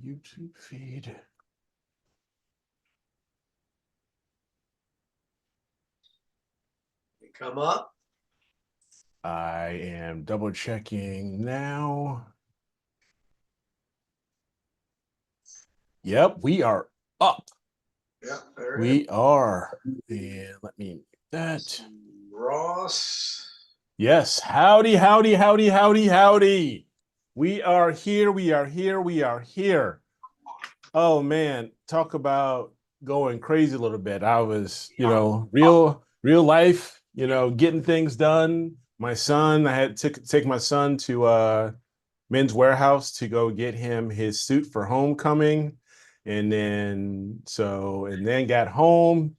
YouTube feed. Come up. I am double checking now. Yep, we are up. Yeah, there we are. And let me make that. Ross. Yes. Howdy, howdy, howdy, howdy, howdy. We are here. We are here. We are here. Oh man, talk about going crazy a little bit. I was, real life, getting things done. My son, I had to take my son to Men's Warehouse to go get him his suit for homecoming. And then got home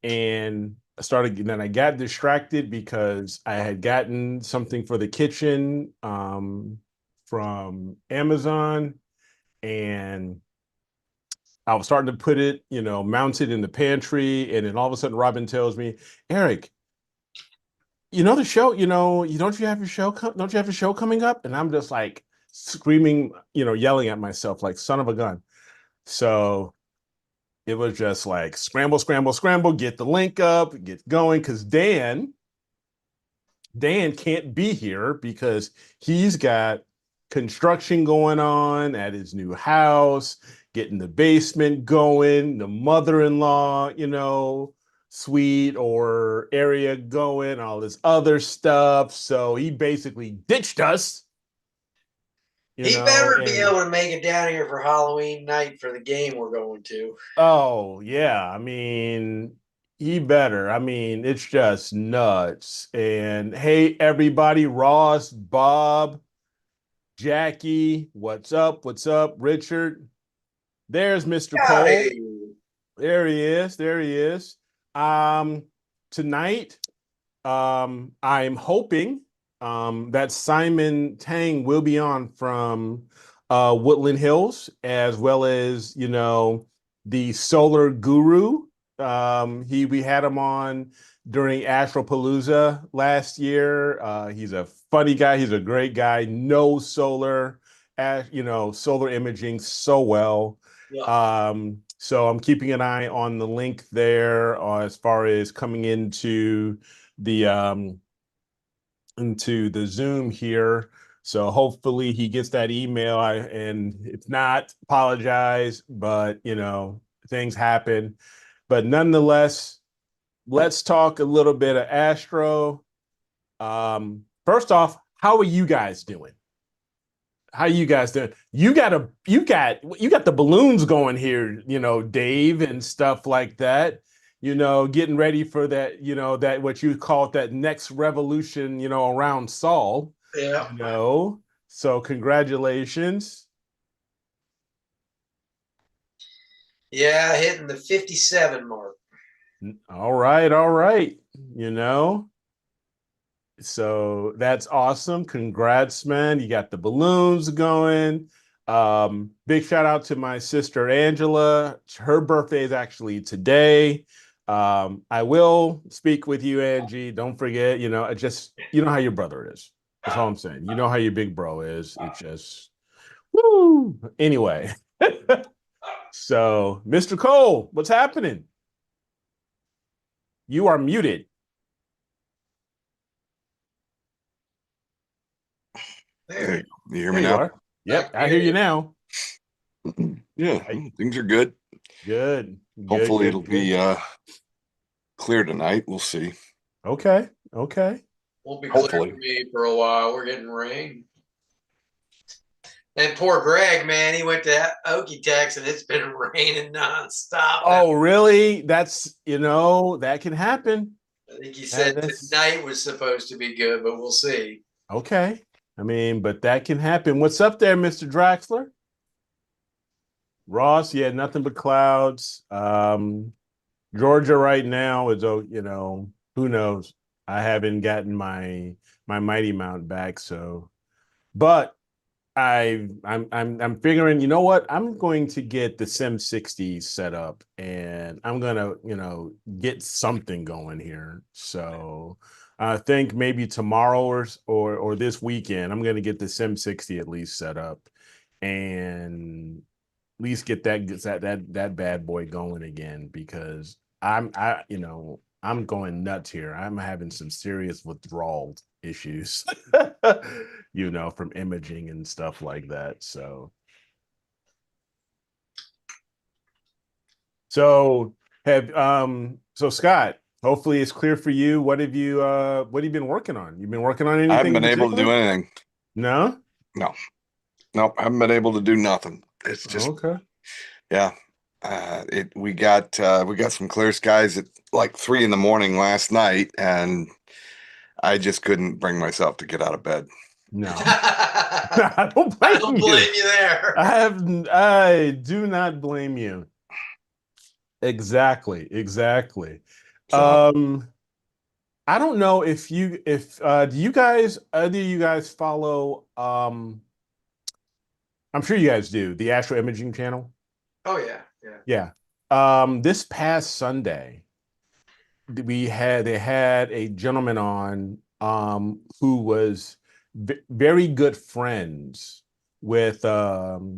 and then I got distracted because I had gotten something for the kitchen from Amazon, and I was starting to put it, mount it in the pantry, and then all of a sudden Robin tells me, Eric, the show, don't you have your show? Don't you have a show coming up? And I'm just like screaming, yelling at myself like son of a gun. So it was just like scramble, scramble, scramble, get the link up, get going. Because Dan can't be here because he's got construction going on at his new house, getting the basement going, the mother-in-law, suite or area going, all this other stuff. So he basically ditched us. He better be able to make it down here for Halloween night for the game we're going to. Oh, yeah. I mean, he better. I mean, it's just nuts. And hey, everybody, Ross, Bob, Jackie, what's up? What's up, Richard? There's Mr. Cole. There he is. There he is. Tonight, I'm hoping that Simon Tang will be on from Woodland Hills, as well as, the solar guru. We had him on during Astropalooza last year. He's a funny guy. He's a great guy. Knows solar, solar imaging so well. Yeah. So I'm keeping an eye on the link there as far as coming into the Zoom here. So hopefully he gets that email. And if not, apologize, but things happen. But nonetheless, let's talk a little bit of Astro. First off, how are you guys doing? How you guys doing? You got the balloons going here, Dave, and stuff like that. Getting ready for that, that what you call it, that next revolution, around Saul. Yeah. So congratulations. Yeah, hitting the 57 mark. All right, all right. So that's awesome. Congrats, man. You got the balloons going. Big shout out to my sister Angela. Her birthday is actually today. I will speak with you, Angie. Don't forget, you know how your brother is. That's all I'm saying. You know how your big bro is. It's just woo. Anyway. So, Mr. Cole, what's happening? You are muted. There you hear me now? Yep, I hear you now. Yeah, things are good. Good. Hopefully it'll be clear tonight. We'll see. Okay. Won't be clear for me for a while. We're getting rain. And poor Greg, man, he went to Okie-Tex and it's been raining nonstop. Oh, really? That's, that can happen. I think he said tonight was supposed to be good, but we'll see. Okay. I mean, but that can happen. What's up there, Mr. Draxler? Ross, yeah, nothing but clouds. Georgia right now is, who knows? I haven't gotten my Mighty Mount back, so. But I'm figuring, you know what? I'm going to get the Sim 60 set up, and I'm gonna, get something going here. So I think maybe tomorrow or this weekend, I'm gonna get the Sim 60 at least set up, and least get that bad boy going again, because I'm going nuts here. I'm having some serious withdrawal issues, from imaging and stuff like that. So so Scott, hopefully it's clear for you. What have you been working on? You've been working on I haven't anything in been able to do particular? anything. No? No, nope, I haven't been able to do nothing. It's just, Okay. yeah. We got some clear skies at like 3 a.m. last night, and I just couldn't bring myself to get out of bed. No. I I don't blame don't you. blame you there. I do not blame you. Exactly. So I don't know if do you guys, either you guys follow, I'm sure you guys do, the Astro Imaging channel. Oh yeah, yeah. Yeah. This past Sunday, they had a gentleman on, who was very good friends with the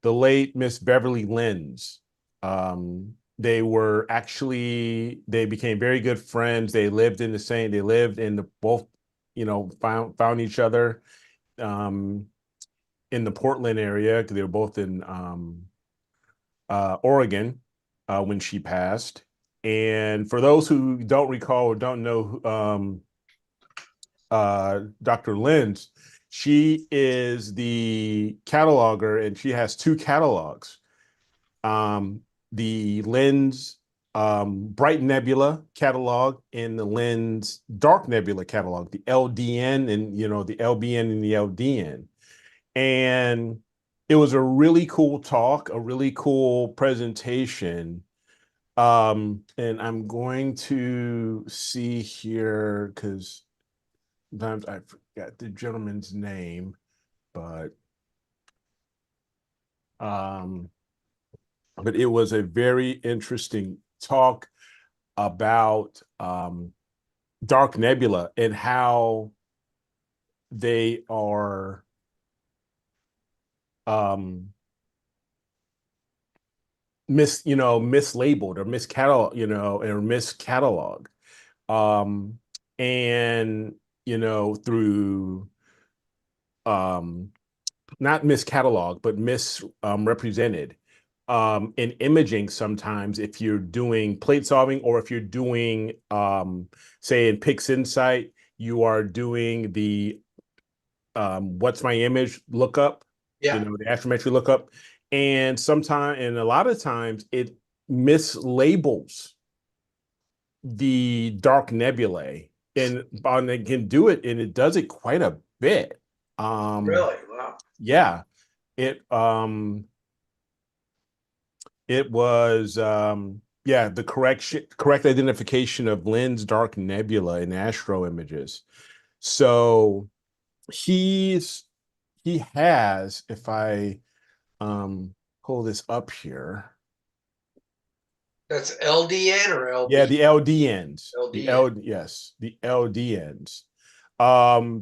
late Miss Beverly Lenz. They became very good friends. They lived in the both, found each other in the Portland area, because they were both in Oregon when she passed. And for those who don't recall or don't know, Dr. Lenz, she is the cataloger, and she has two catalogs. The Lenz Bright Nebula catalog and the Lenz Dark Nebula catalog, the LDN and the LBN and the LDN. And it was a really cool talk, a really cool presentation. And I'm going to see here, because sometimes I forget the gentleman's name, um, but it was a very interesting talk about Dark Nebula and how they are mislabeled or miscatalogued, and through not miscatalogued, but misrepresented in imaging. Sometimes if you're doing plate solving, or if you're doing say in PixInsight, you are doing the what's my image lookup, Yeah. the astrometry lookup, and a lot of times it mislabels the dark nebulae, and it can do it, and it does it quite a bit. Really? Wow. Yeah, it was the correct identification of Lenz dark nebula in astro images. So he has, if I pull this up here. That's LDN or LB? Yeah, the LDNs. LDN. Yes, the LDNs.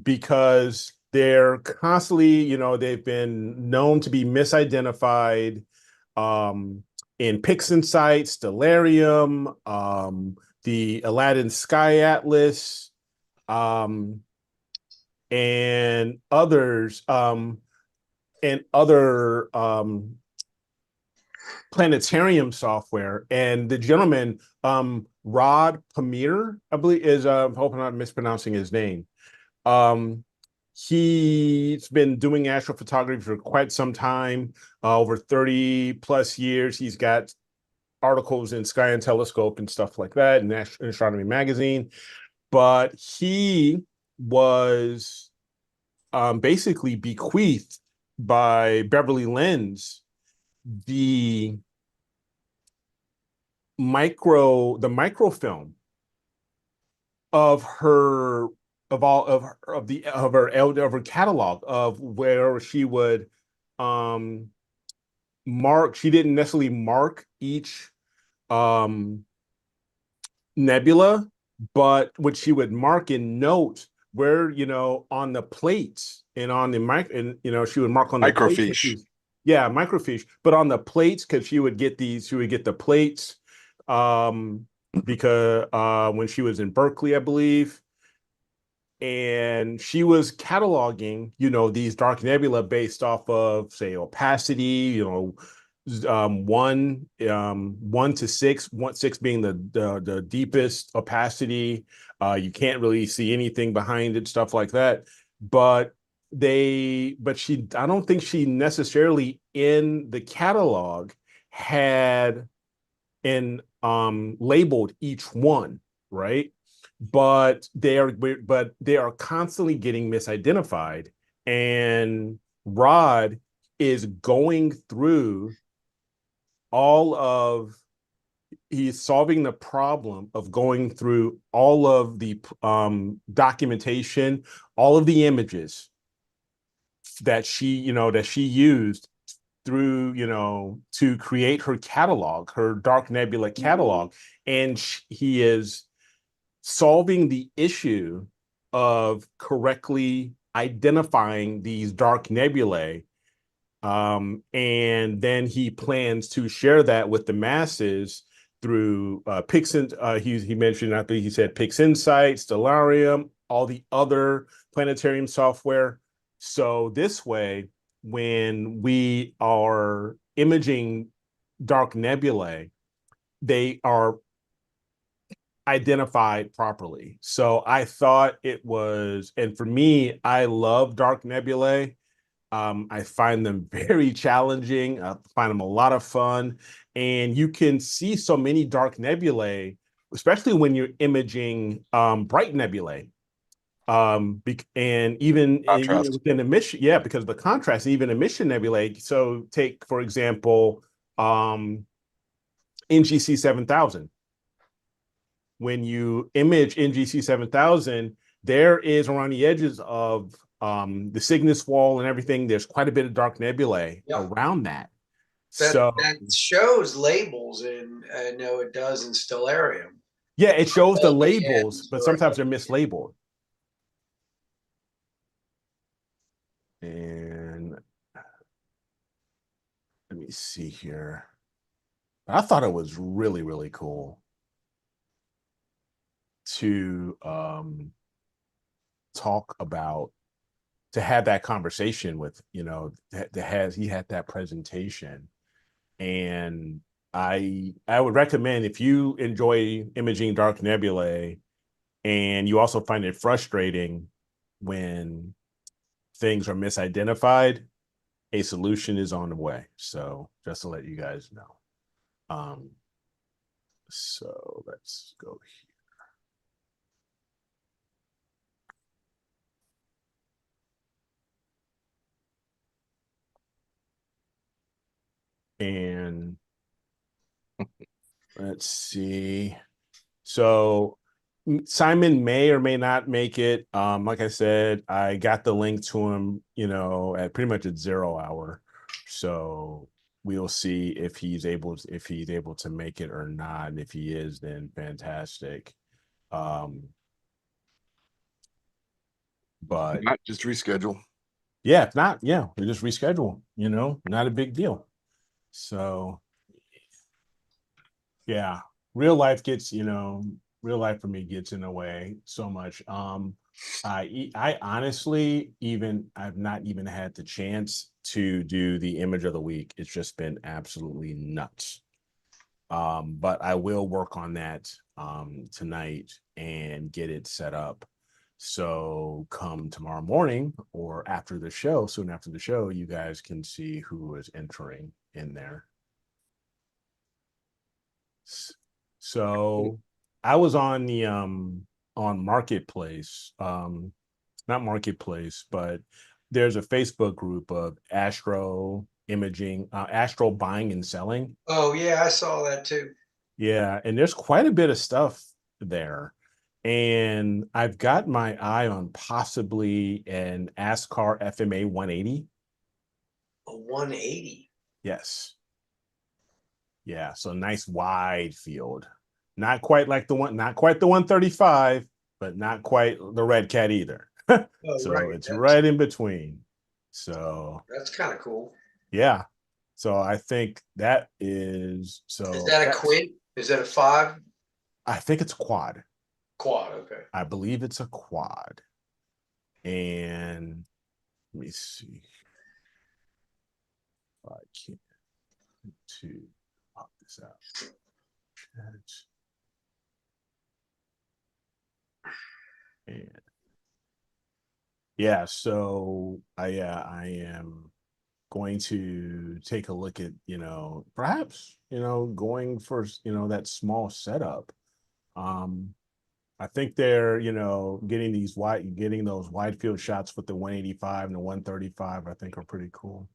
Because they're constantly, they've been known to be misidentified in PixInsight, Stellarium, the Aladdin Sky Atlas, and others, and other planetarium software. And the gentleman, Rod Pamir, I believe, is hope I'm not mispronouncing his name. He's been doing astrophotography for quite some time, over 30 plus years. He's got articles in Sky and Telescope and stuff like that, in Astronomy Magazine. But he was basically bequeathed by Beverly Lenz the microfilm of her catalog, of where she would mark. She didn't necessarily mark each nebula, but what she would mark in notes where, on the plates and on the mic, and she would mark on the plates. microfiche. Yeah, microfiche. But on the plates, because she would get the plates, because when she was in Berkeley, I believe, and she was cataloging, these dark nebula based off of, say, opacity, 1 to 6, 6 being the deepest opacity. You can't really see anything behind it, stuff like that. But I don't think she necessarily in the catalog had and labeled each one, right? But they are constantly getting misidentified, and Rod is going through all of he's solving the problem of going through all of the documentation, all of the images that she used through, to create her catalog, her Dark Nebula catalog. And he is solving the issue of correctly identifying these dark nebulae. And then he plans to share that with the masses through Pixin. He mentioned, I think he said PixInsight, Stellarium, all the other planetarium software. So this way, when we are imaging dark nebulae, they are identified properly. So I thought it was, and for me, I love dark nebulae. I find them very challenging. I find them a lot of fun. And you can see so many dark nebulae, especially when you're imaging bright nebulae. And even Contrast. within emission, yeah, because of the contrast, even emission nebulae. So take, for example, NGC 7000. When you image NGC 7000, there is around the edges of the Cygnus wall and everything, there's quite a bit of dark nebulae around that. That shows labels, and I know it does in Stellarium. Yeah, it shows the labels, but sometimes they're mislabeled. And let me see here. I thought it was really, really cool to talk about, to have that conversation with, he had that presentation. And I would recommend, if you enjoy imaging dark nebulae and you also find it frustrating when things are misidentified, a solution is on the way. So just to let you guys know. So let's go here. And let's see. So Simon may or may not make it. Like I said, I got the link to him, at pretty much at 0 hour. So we'll see if he's able to make it or not. And if he is, then fantastic. But Not just reschedule. yeah, if not, yeah, we just reschedule, not a big deal. So yeah, real life for me gets in the way so much. I honestly, I've not even had the chance to do the image of the week. It's just been absolutely nuts. But I will work on that tonight and get it set up. So come tomorrow morning or soon after the show, you guys can see who is entering in there. So I was on the on Marketplace, not Marketplace, but there's a Facebook group of astro imaging, astro buying and selling. Oh yeah, I saw that too. Yeah, and there's quite a bit of stuff there. And I've got my eye on possibly an ASCAR FMA 180. A 180. Yes. Yeah, so nice wide field. Not quite the 135, but not quite the Red Cat either. So right. it's right in between. So That's kind of cool. Yeah. So I think that is Is that a that's- quid? Is that a 5? I think it's a quad. Quad, okay. I believe it's a quad. And let me see if I can to pop this out. And yeah, so I am going to take a look at, perhaps, going for, that small setup. I think they're, getting those wide field shots with the 185 and the 135, I think are pretty cool.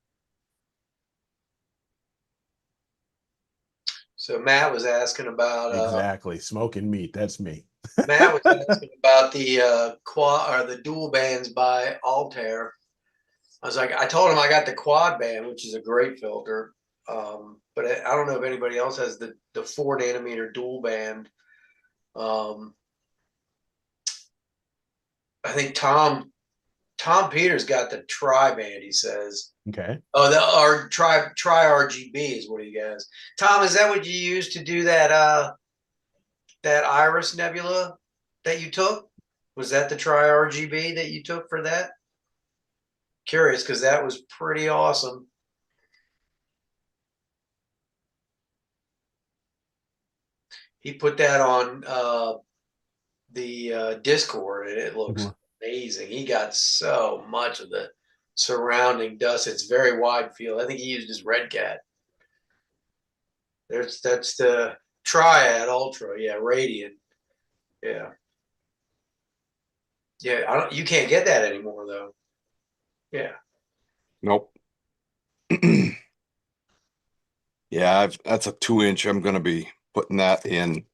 So Matt was asking about Exactly. Smoking meat. That's me. Matt was asking about the quad or the dual bands by Altair. I was like, I told him I got the quad band, which is a great filter. But I don't know if anybody else has the 4 nanometer dual band. I think Tom Peters got the tri band, he says. Okay. Oh, the our tri RGB is what he has. Tom, is that what you used to do that Iris Nebula that you took? Was that the tri RGB that you took for that? Curious, because that was pretty awesome. He put that on the Discord, and it looks amazing. He got so much of the surrounding dust. It's very wide field. I think he used his Red Cat. That's the Triad Ultra, yeah, Radiant, yeah, yeah. I don't. You can't get that anymore though. Yeah. Nope. Yeah, that's a 2-inch. I'm going to be putting that in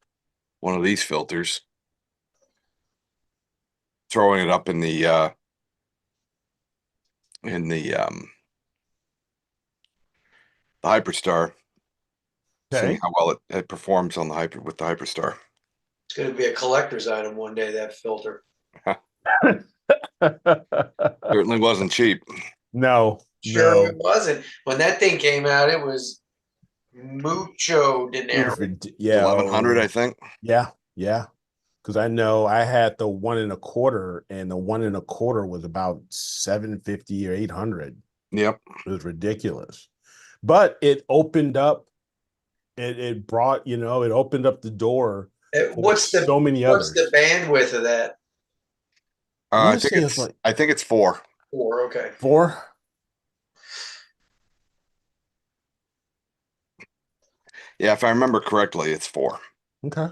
one of these filters, throwing it up in the Hyperstar, seeing Okay. how well it performs on with the Hyperstar. It's going to be a collector's item one day, that filter. Certainly wasn't cheap. No, Sure, no. it wasn't. When that thing came out, it was mucho It dinero. was yeah, 1,100, I think. Yeah, yeah. Because I know I had the 1.25, and the 1.25 was about 750 or 800. Yep. It was ridiculous. But it opened up, it brought, it opened up the door for What's so many what's others. the bandwidth of that? I I think say it's it's like I think it's 4. 4, okay. 4. Yeah, if I remember correctly, it's 4. Okay.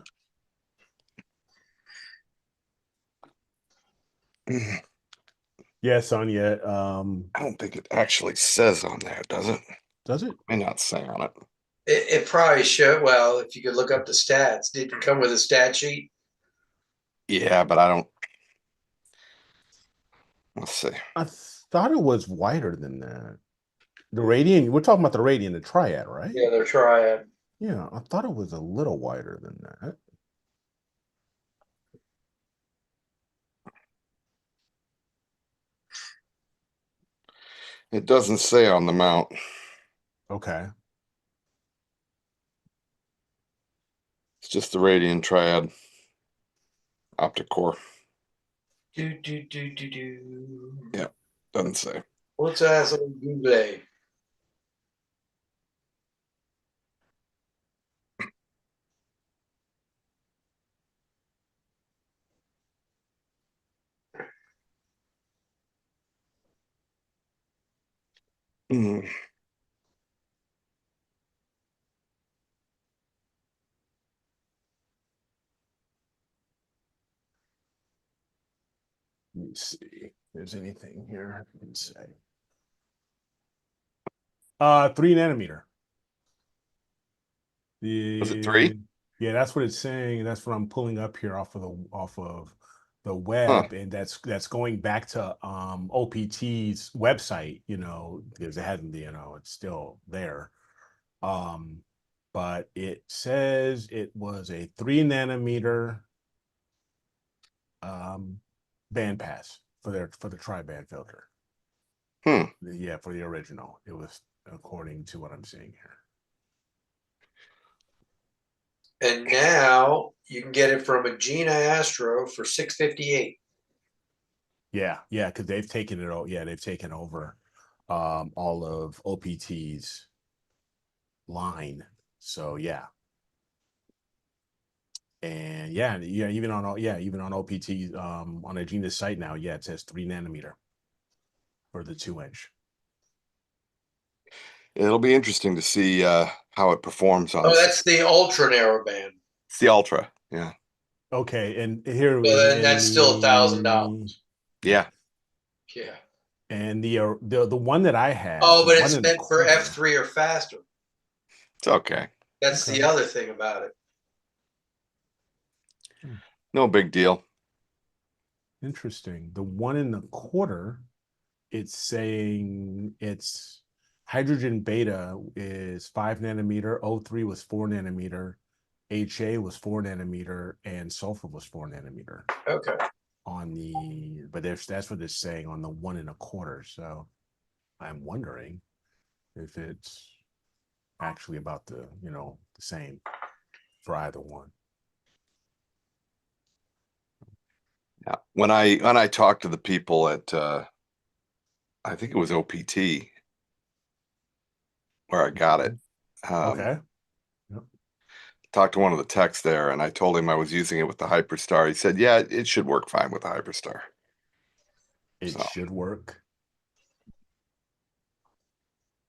Yeah, Sonia. I don't think it actually says on there, does it? Does it? May not say on it. It probably should. Well, if you could look up the stats, did it come with a stat sheet? Yeah, but I don't. Let's see. I thought it was wider than that. The Radiant, we're talking about the Radiant, the Triad, right? Yeah, they're Triad. Yeah, I thought it was a little wider than that. It doesn't say on the mount. Okay. It's just the Radiant Triad optic core. Do. Yeah, doesn't say. What's that on Google? Mm. Let me see if there's anything here I can say. 3 nanometer. Was it 3? Yeah, that's what it's saying. That's what I'm pulling up here off of the Huh. web, and that's going back to OPT's website, because it hasn't, it's still there. But it says it was a 3 nanometer bandpass for the tri-band filter. Hmm. Yeah, for the original. It was according to what I'm seeing here. And now you can get it from a Gina Astro for $658. Yeah, because they've taken it. Yeah, they've taken over all of OPT's line. So yeah, and yeah, even on OPT on Agina's site now, yeah, it says 3 nanometer for the 2-inch. It'll be interesting to see how it performs on. Oh, that's the ultra narrow band. It's the Ultra. Yeah. Okay, and here Well, then that's still $1,000. Yeah. Yeah. And the one that I had. Oh, but the it's one in the meant for corner, F3 or faster. It's okay. That's Okay. the other thing about it. No big deal. Interesting. The one in the quarter, it's saying it's hydrogen beta is 5 nanometer, O3 was 4 nanometer, HA was 4 nanometer, and sulfur was 4 nanometer Okay. on the, but that's what it's saying on the 1 1/4. So I'm wondering if it's actually about the same for either one. Yeah. When I talked to the people at I think it was OPT where I got it. Okay. Talked to one of the techs there, and I told him I was using it with the Hyperstar. He said, "Yeah, it should work fine with the Hyperstar." It So. should work.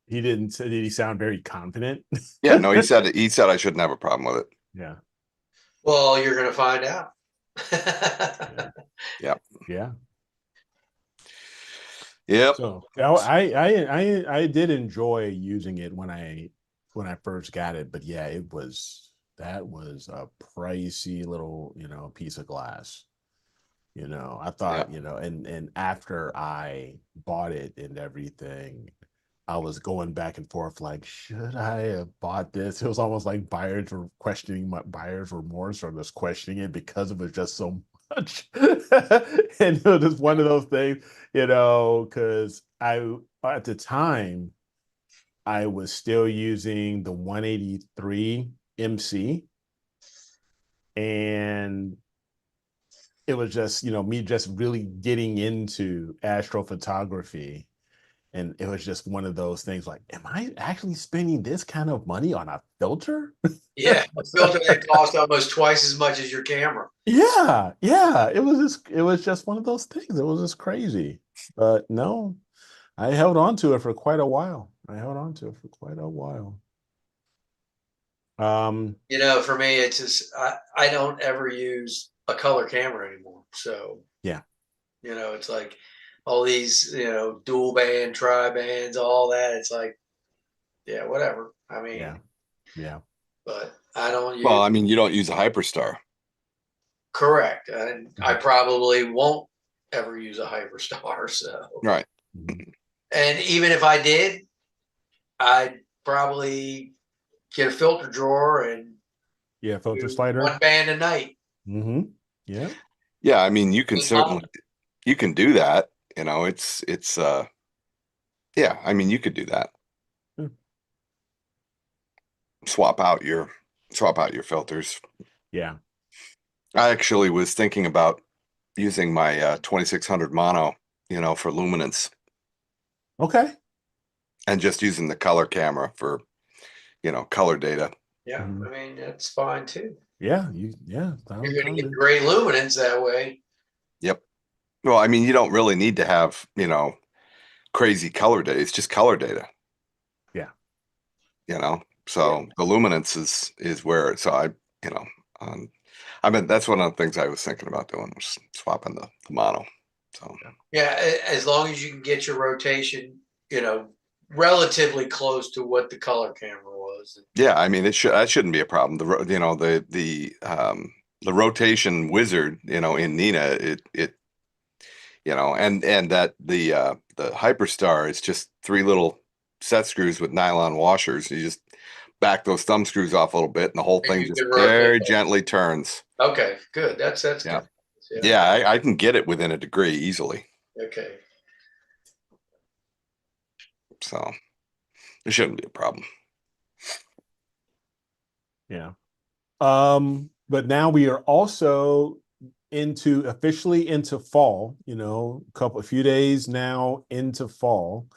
He didn't say, did he sound very confident? Yeah, no, he said I shouldn't have a problem with it. Yeah. Well, you're going to find out. Yeah. Yeah. Yep. So I did enjoy using it when I first got it, but yeah, that was a pricey little piece of glass. I thought and after I bought it and everything, I was going back and forth like, should I have bought this? It was almost like buyers were questioning my buyer's remorse, or just questioning it because it was just so much. And it was just one of those things, because at the time I was still using the 183 MC, and it was just me just really getting into astrophotography. And it was just one of those things like, am I actually spending this kind of money on a filter? Yeah, a filter that costs almost twice as much as your camera. Yeah. It was just one of those things. It was just crazy. But no, I held on to it for quite a while. For me, it's just I don't ever use a color camera anymore. So yeah. It's like all these, dual band, tri bands, all that. It's like, yeah, whatever. I mean, Yeah. but I don't use. Well, I mean, you don't use a Hyperstar. Correct. And I probably won't ever use a Hyperstar. So, Right. and even if I did, I'd probably get a filter drawer and filter do slider. one band a night. Yeah. Yeah, I mean, you can certainly do that. It's yeah, I mean, you could do that. Swap out your filters. Yeah. I actually was thinking about using my 2600 mono, for luminance. Okay. And just using the color camera for, color data. Yeah, I mean, that's fine too. Yeah, you're going to get great luminance that way. Yep. Well, I mean, you don't really need to have, crazy color data. It's just color data. Yeah. So the luminance is where, so I mean, that's one of the things I was thinking about doing, was swapping the mono. So yeah, as long as you can get your rotation, relatively close to what the color camera was. Yeah, I mean, that shouldn't be a problem. The rotation wizard, in Nina, and that the Hyperstar is just 3 little set screws with nylon washers. You just back those thumb screws off a little bit, and the whole thing just very gently turns. Okay, good. That's Yeah. good. Yeah, I can get it within a degree easily. Okay. So, It shouldn't be a problem. Yeah. But now we are also officially into fall, a few days now into fall.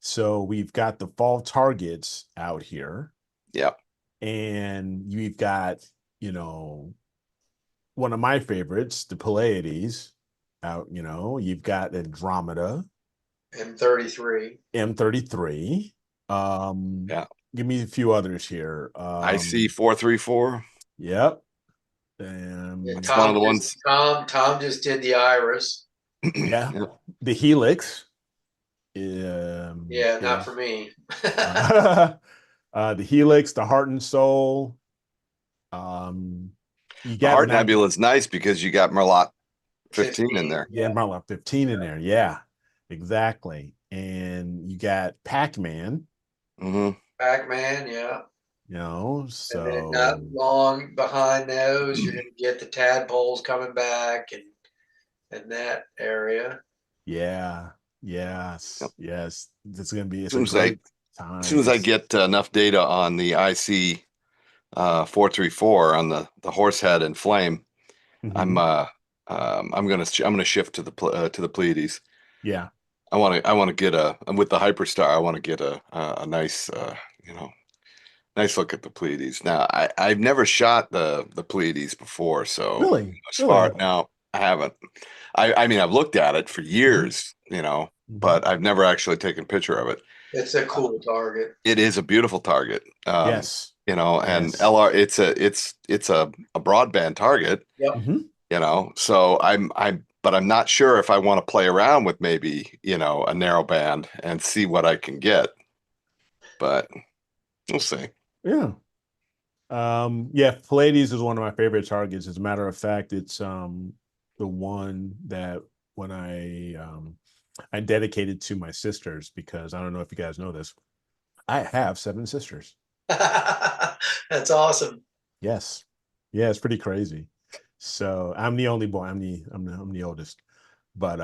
So we've got the fall targets out here. Yeah. And you've got, one of my favorites, the Pleiades out, you've got Andromeda. M33. M33. Yeah. Give me a few others here. I see 434. Yep. Yeah, It's one of the ones. Tom just did the Iris. Yeah. Yeah. The Helix. Yeah, not for me. The Helix, the Heart and Soul. You The got Heart Nebula is nice because you got Merlot 15 in there. Yeah, Merlot 15 in there. Yeah, exactly. And you got Pac-Man. Pac-Man, yeah. So and then not long behind those, you're going to get the tadpoles coming back and that area. Yeah. Yes. Yep. Yes. It's going to be. As soon as I get enough data on the IC 434 on the horse head and flame, I'm gonna shift to the Pleiades. Yeah. I want to get with the Hyperstar. I want to get a nice nice look at the Pleiades. Now I've never shot the Pleiades before, so Really? No, I haven't. I mean I've looked at it for years, but I've never actually taken a picture of it. It's a cool target. It is a beautiful target. Yes. And Yes. LR, it's a broadband target. Yep. So but I'm not sure if I want to play around with maybe, a narrow band and see what I can get. But we'll see. Yeah. Yeah, Pleiades is one of my favorite targets. As a matter of fact, it's the one that when I dedicated to my sisters, because I don't know if you guys know this, I have 7 sisters. That's awesome. Yes. Yeah, it's pretty crazy. So I'm the only boy. I'm the oldest. But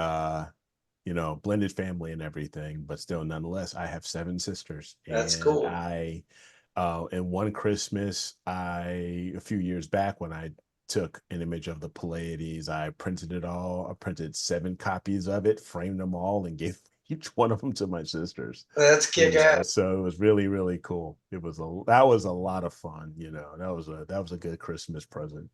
blended family and everything, but still nonetheless, I have 7 sisters. That's and cool. In one Christmas, a few years back when I took an image of the Pleiades, I printed it all. I printed 7 copies of it, framed them all, and gave each one of them to my sisters. That's kick ass. So it was really, really cool. That was a lot of fun. That was a good Christmas present.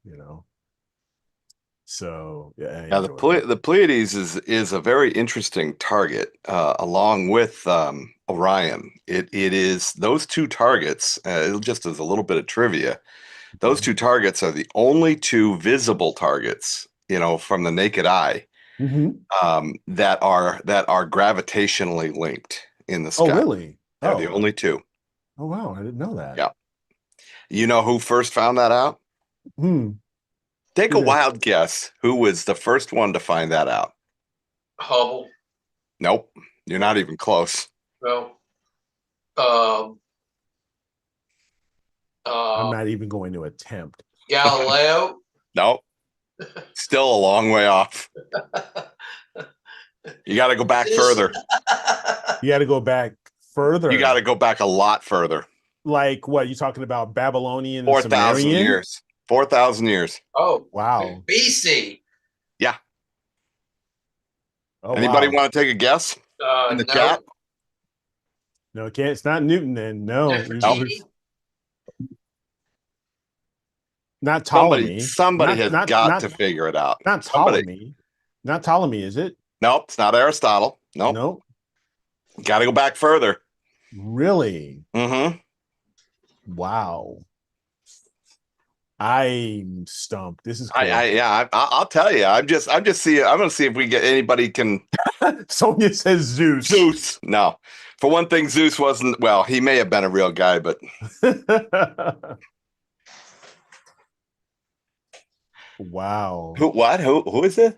So yeah. Now the Pleiades is a very interesting target, along with Orion. It is those 2 targets. Just as a little bit of trivia, those 2 targets are the only 2 visible targets, from the naked eye, that are gravitationally linked in the sky. Oh, really? They're the only 2. Oh, wow! I didn't know that. Yeah. You know who first found that out? Take a wild guess. Who was the first one to find that out? Hubble. Nope. You're not even close. Well, I'm not even going to attempt. Galileo. Nope. Still a long way off. You got to go back further. You got to go back further. You got to go back a lot further. Like what? You talking about Babylonian? 4,000 years. 4,000 years. Oh, wow. BC. Yeah. Oh, anybody want to take a guess in the chat? No, it can't. It's not Newton then. No. Not Ptolemy. Somebody has got to figure it out. Not Ptolemy. Not Ptolemy, is it? Nope. It's not Aristotle. Nope. Nope. Got to go back further. Really? Wow. I'm stumped. This is cool. I'll tell you. I'm going to see if we get anybody can. Sonia says Zeus. Zeus. No. For one thing, Zeus wasn't, well, he may have been a real guy, but. Wow. Who is it?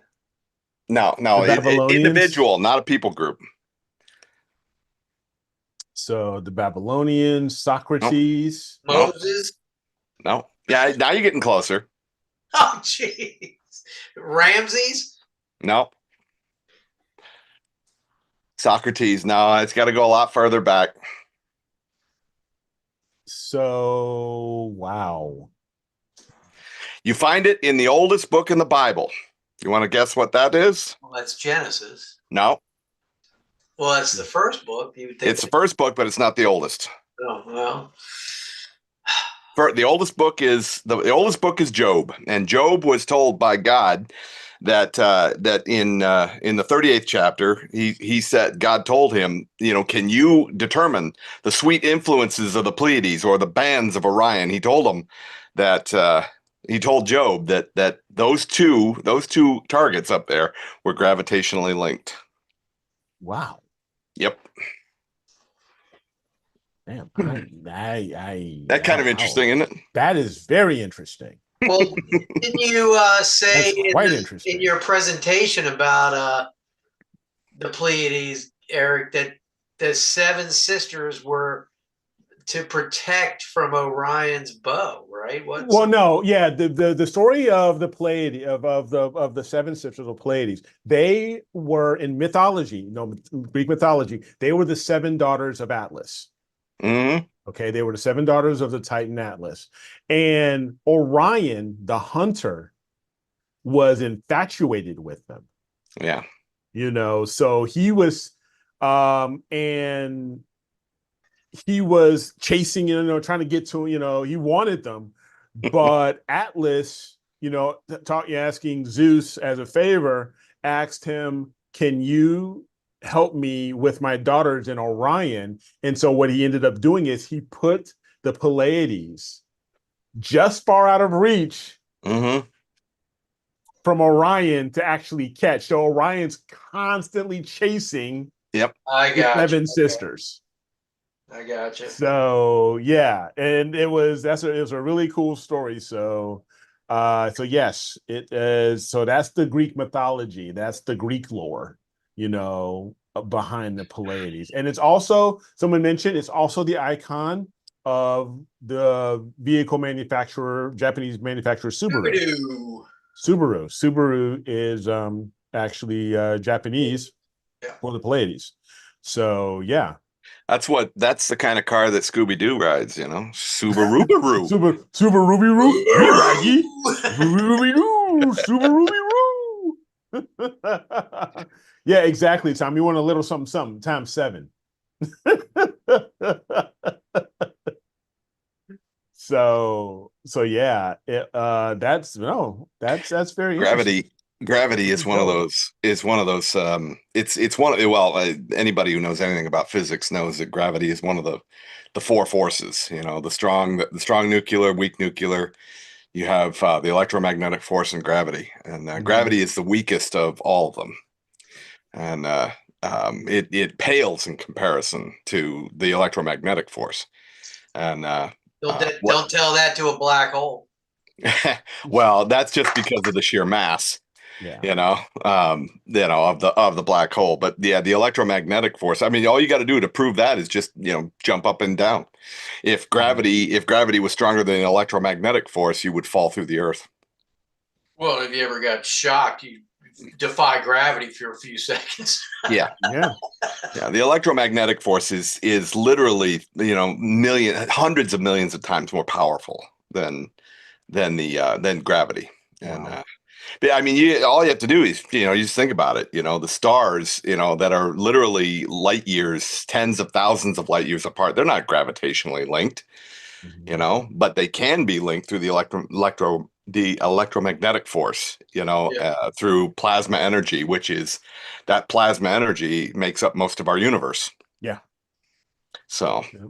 No, individual, not a people group. So the Babylonians, Socrates, Moses. No. Yeah, now you're getting closer. Oh, jeez. Ramses. No. Socrates. No, it's got to go a lot further back. So wow. You find it in the oldest book in the Bible. You want to guess what that is? Well, that's Genesis. No, Well, that's the first book. You would think it's the first book, but it's not the oldest. oh, well, The oldest book is the oldest book is Job, and Job was told by God that that in the 38th chapter, he said God told him, you know, can you determine the sweet influences of the Pleiades or the bands of Orion? He told him that he told Job that those two targets up there were gravitationally linked. Wow. Yep, Damn. that kind of interesting, isn't it? That is very interesting. well, didn't you say That's quite in interesting. your presentation about the Pleiades, Eric, that the seven sisters were to protect from Orion's bow, right? What's Well, no, yeah, the story of the Pleiades of the seven sisters of Pleiades, they were in mythology, Greek mythology, they were the seven daughters of Atlas. Hmm. Okay, they were the seven daughters of the Titan Atlas. And Orion, the hunter, was infatuated with them. Yeah. So he was and he was chasing, trying to get to, he wanted them, but Atlas, asking Zeus as a favor, asked him, can you help me with my daughters in Orion? And so what he ended up doing is he put the Pleiades just far out of reach Hmm. from Orion to actually catch. So Orion's constantly chasing Yep. I the got seven you. sisters. I got you. So yeah, and it was a really cool story. So yes, it is. So that's the Greek mythology. That's the Greek lore, behind the Pleiades. And it's also, someone mentioned, it's also the icon of the vehicle manufacturer, Japanese manufacturer Subaru. Scooby-Doo. Subaru is actually Japanese Yeah. for the Pleiades. So yeah. That's the kind of car that Scooby Doo rides, you know. Subaru. Super Ruby Roo. Hey Raggy. Ruby Roo. Super Ruby Roo. Yeah, exactly, Tom. You want a little something times 7. So yeah, that's very interesting. Gravity Really is one of dope. those it's one of well anybody who knows anything about physics knows that gravity is one of the four forces, you know, the strong nuclear, weak nuclear. You have the electromagnetic force and gravity, and Mhm. gravity is the weakest of all of them, and it pales in comparison to the electromagnetic force. And what Don't tell that to a black hole. well, that's just because of the sheer mass, Yeah. of the black hole. But yeah, the electromagnetic force. I mean, all you got to do to prove that is just jump up and down. If gravity was stronger than the electromagnetic force, you would fall through the earth. Well, if you ever got shocked, you defy gravity for a few seconds. Yeah, Yeah. yeah. The electromagnetic force is literally hundreds of millions of times more powerful than gravity. And Wow. but, I mean, all you have to do is, you just think about it. The stars, that are literally light years, tens of thousands of light years apart, they're not gravitationally linked, Mhm. but they can be linked through the electromagnetic force, Yeah. through plasma energy, which is that plasma energy makes up most of our universe. Yeah. So Yep.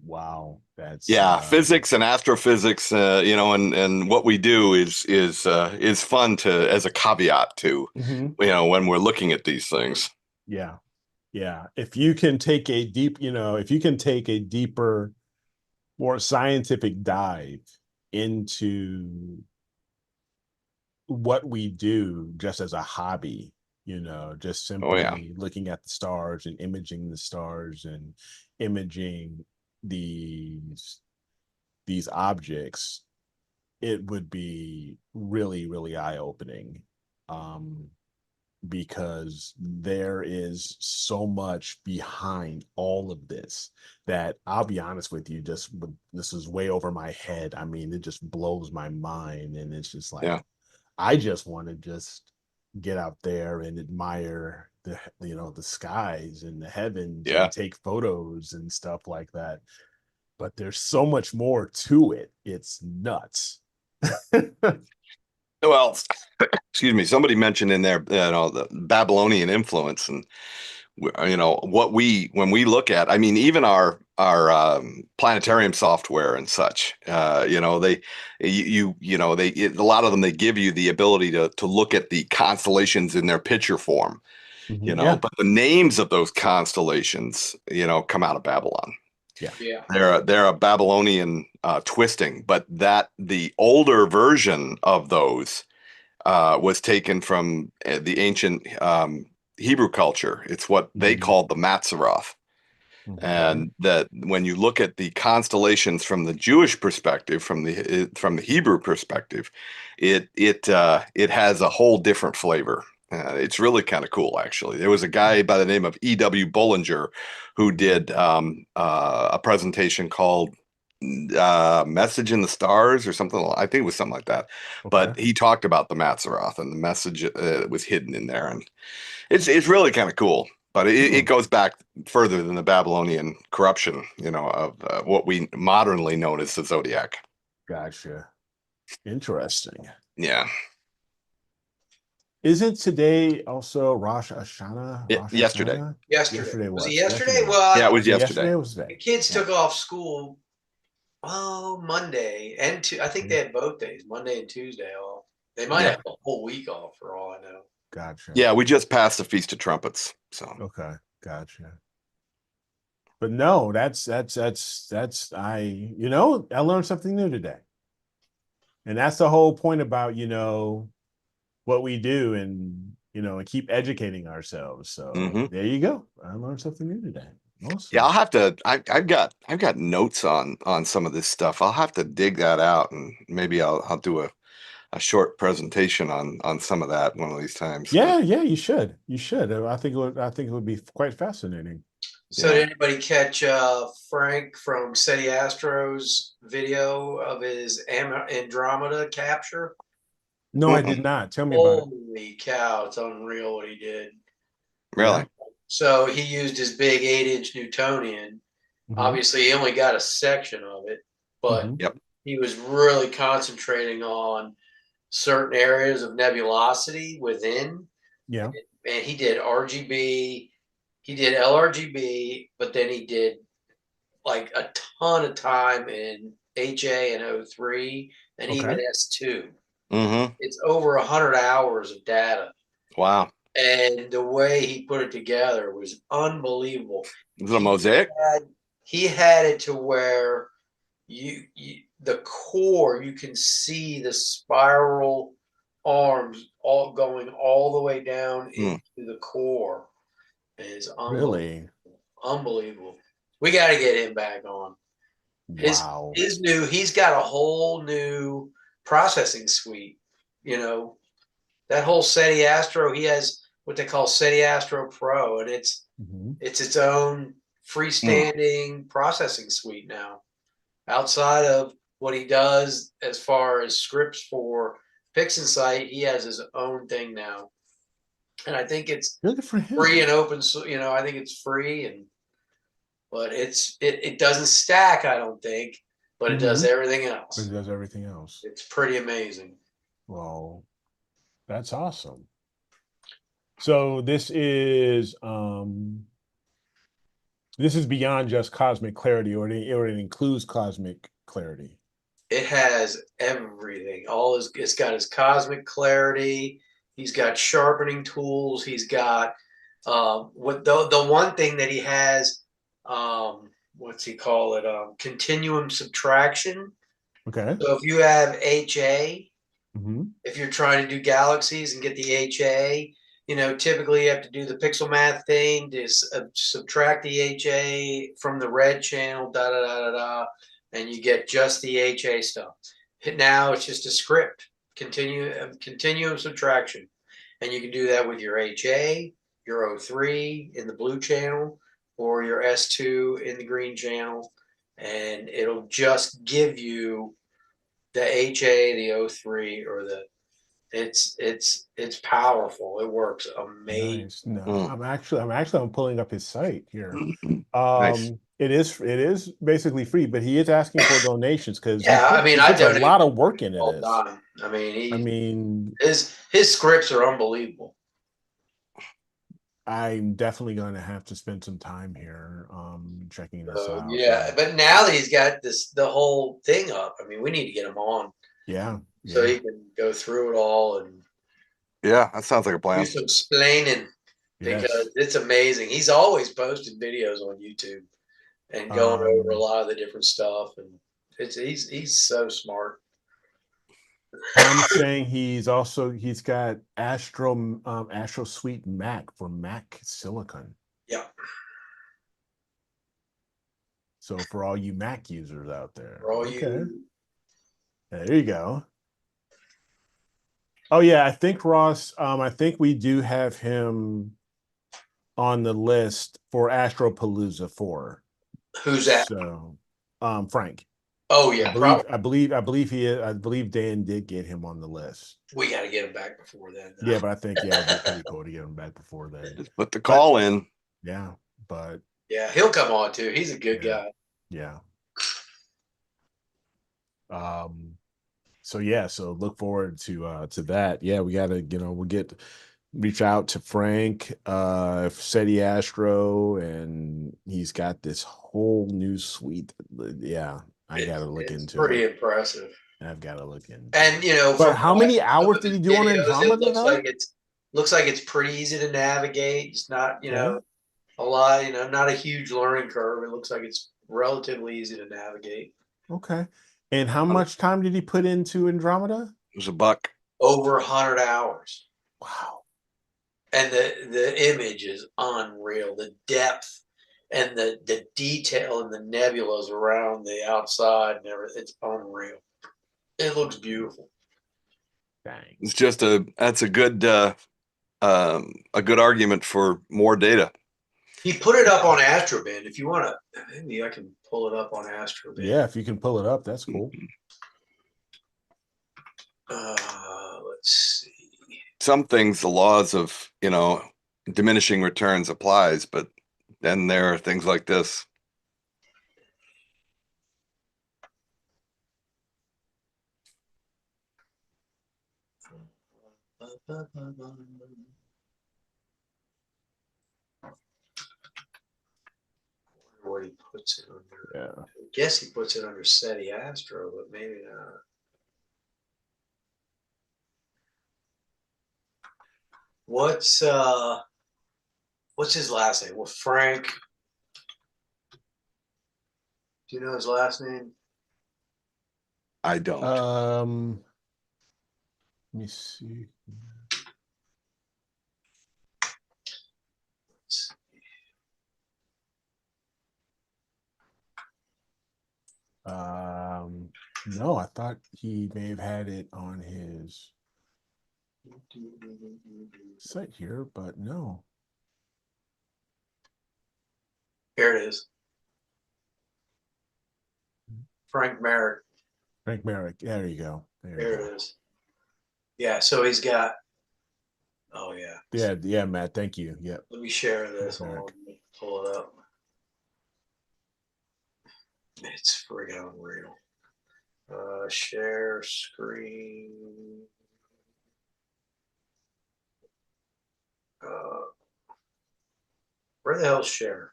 Wow. That's yeah, physics and astrophysics, and what we do is fun to as a caveat to, mhm. when we're looking at these things. Yeah. Yeah. If you can take a deeper, more scientific dive into what we do just as a hobby, just Oh yeah, simply looking at the stars and imaging the stars and imaging these these objects, it would be really, really eye-opening. Um, because there is so much behind all of this that I'll be honest with you, this is way over my head. I mean, it just blows my mind. And it's just like, Yeah. I just want to just get out there and admire the skies and the heavens Yeah. and take photos and stuff like that. But there's so much more to it. It's nuts. Well, excuse me. Somebody mentioned in there, the Babylonian influence, and when we look at, I mean, even our planetarium software and such, a lot of them, they give you the ability to look at the constellations in their picture form, Yeah. but the names of those constellations, come out of Babylon. Yeah. They're a Babylonian twisting, but the older version of those was taken from the ancient Hebrew culture. It's what they called the Matzaroth. And that when you look at the constellations from the Jewish perspective, from the Hebrew perspective, it has a whole different flavor. It's really kind of cool, actually. There was a guy by the name of E.W. Bullinger who did a presentation called Message in the Stars or something. I think it was something like that. But he talked about the Matzaroth and the message was hidden in there, and it's really kind of cool. But it goes back further than the Babylonian corruption, of what we modernly known as the zodiac. Gotcha. Interesting. Yeah. Isn't today also Rosh Hashanah? Yesterday. Yesterday. Was it yesterday? Yesterday. Well, Yeah, it was Yesterday yesterday. was the today. kids took off school. Oh, Monday and I think they had both days, Monday and Tuesday off. They might have the whole week off for all I know. Gotcha. Yeah, we just passed the Feast of Trumpets. So Okay, gotcha. But no, that's I learned something new today. And that's the whole point about, what we do and and keep educating ourselves. So there you go. I learned something new today. Awesome. yeah, I'll have to. I've got notes on some of this stuff. I'll have to dig that out, and maybe I'll do a short presentation on some of that one of these times. Yeah, you should. You should. I think it would be quite fascinating. So did anybody catch Frank from SETI Astro's video of his Andromeda capture? No, I did not. Tell me about it. Holy cow, it's unreal what he did. Really? So he used his big 8-inch Newtonian. Obviously, he only got a section of it, but he was really concentrating on certain areas of nebulosity within. Yeah. And he did RGB, he did LRGB, but then he did like a ton of time in HA and O3 and even S2. It's over 100 hours of data. Wow. And the way he put it together was unbelievable. Is it a mosaic? He had it to where the core, you can see the spiral arms all going all the way down into the core. It is Really unbelievable. We got to get him back on. Wow. He's got a whole new processing suite. That whole SETI Astro, he has what they call SETI Astro Pro, and it's its own freestanding processing suite now. Outside of what he does as far as scripts for PixInsight, he has his own thing now. And I think it's free and open. So, I think it's free, but it doesn't stack, I don't think, but it does everything else. It does everything else. It's pretty amazing. Well, that's awesome. So this is beyond just cosmic clarity, or it includes cosmic clarity. It has everything. It's got his cosmic clarity. He's got sharpening tools. He's got the one thing that he has. What's he call it? Continuum subtraction. Okay. So if you have HA, if you're trying to do galaxies and get the HA, typically you have to do the pixel math thing to subtract the HA from the red channel, and you get just the HA stuff. Now it's just a script, continuum subtraction. And you can do that with your HA, your O3 in the blue channel, or your S2 in the green channel. And it'll just give you the HA, the O3, or the it's powerful. It works amazing. Nice. No, Mm. I'm pulling up his site here. Nice. It is basically free, but he is asking for donations because Yeah, I mean, he I puts a donate lot of work into all this. the time. I mean, I mean, his scripts are unbelievable. I'm definitely going to have to spend some time here, checking this out. Yeah, but now that he's got the whole thing up, I mean, we need to get him on Yeah. so he can go through it all and Yeah, that sounds like a do plan. some explaining because Yes. it's amazing. He's always posted videos on YouTube and going over a lot of the different stuff, and he's so smart. Tom's saying he's got Astro Suite Mac for Mac Silicon. Yeah, So for all you Mac users out there, for all okay, you. there you go. Oh yeah, I think Ross. I think we do have him on the list for Astropalooza 4. Who's that? So, Frank. Oh yeah, probably. I believe Dan did get him on the list. We got to get him back before then. Yeah, but I think it'd be pretty cool to get him back before then. Just put the call in. Yeah, but yeah, he'll come on too. He's a good guy. Yeah. So yeah, so look forward to that. Yeah, we gotta, reach out to Frank, SETI Astro, and he's got this whole new suite. Yeah, I gotta look into pretty it. impressive. I've got to look into And but how many hours did he do on Andromeda? It looks like it's pretty easy to navigate. It's not, a lot, not a huge learning curve. It looks like it's relatively easy to navigate. Okay. And how much time did he put into Andromeda? It was $1. Over 100 hours. Wow. And the image is unreal. The depth and the detail in the nebulas around the outside and everything, it's unreal. It looks beautiful. Dang. It's just that's a good argument for more data. He put it up on Astrobin. If you want to, maybe I can pull it up on Astrobin. Yeah, if you can pull it up, that's cool. Let's see. Some things, the laws of diminishing returns applies, but then there are things like this. What he puts it under. Yeah. I guess he puts it under SETI Astro, but maybe not. What's his last name? Well, Frank. Do you know his last name? I don't. Let me see. No, I thought he may have had it on his site here, but no. Here it is. Frank Merrick. Frank Merrick. There you go. There it is. Yeah, so he's got. Oh yeah. Yeah, Matt. Thank you. Yeah. Let me share this. Hold on, let me pull it up. It's friggin' unreal. Share screen. Where the hell's share?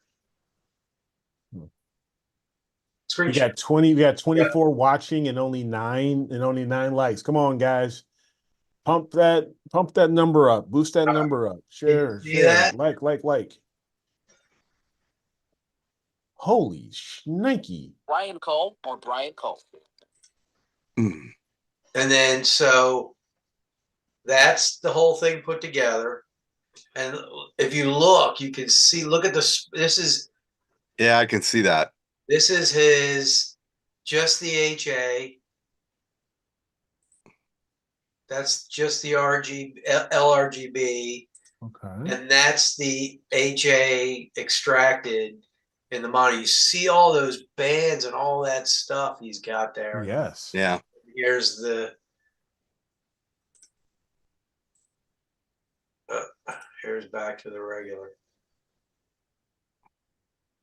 Screen We share. got 24 watching and only 9 likes. Come on, guys. Pump that number up. Boost that number up. Share. That? Like. Holy shnikey. Brian Cole or Brian Cole. Mm. And then so that's the whole thing put together. And if you look, you can see, look at this. Yeah, I can see that. This is his, just the HA. That's just the LRGB, Okay. and that's the HA extracted in the model. You see all those bands and all that stuff he's got there. Yes. Yeah. Here's the here's back to the regular.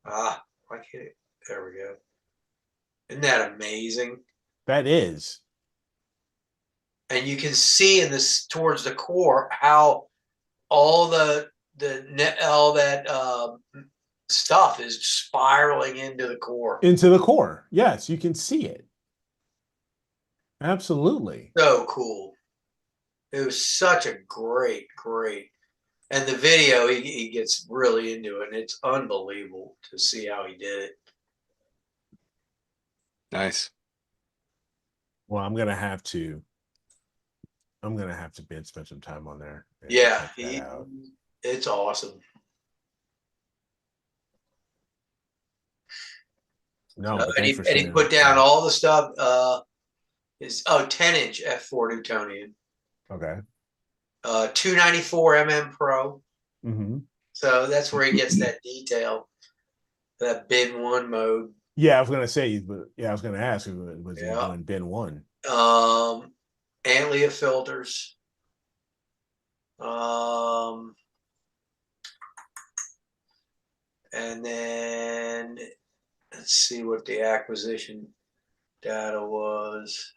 Ah, why can't it? There we go. Isn't that amazing? That is. And you can see in this towards the core how all the all that stuff is spiraling into the core. Into the core. Yes, you can see it. Absolutely. So cool. It was such a great. And the video, he gets really into it, and it's unbelievable to see how he did it. Nice. Well, I'm gonna have to spend some time on there. And Yeah, check that out. it's awesome. No, So, but and thanks for he sharing put that. down all the stuff. Is 10-inch f4 Newtonian, Okay. 294 Pro. Mm-hmm. So that's where he gets that detail, that bin one mode. Yeah, I was gonna say, but yeah, I was gonna ask, was he Yeah. doing bin one? Antlia filters. And then let's see what the acquisition data was.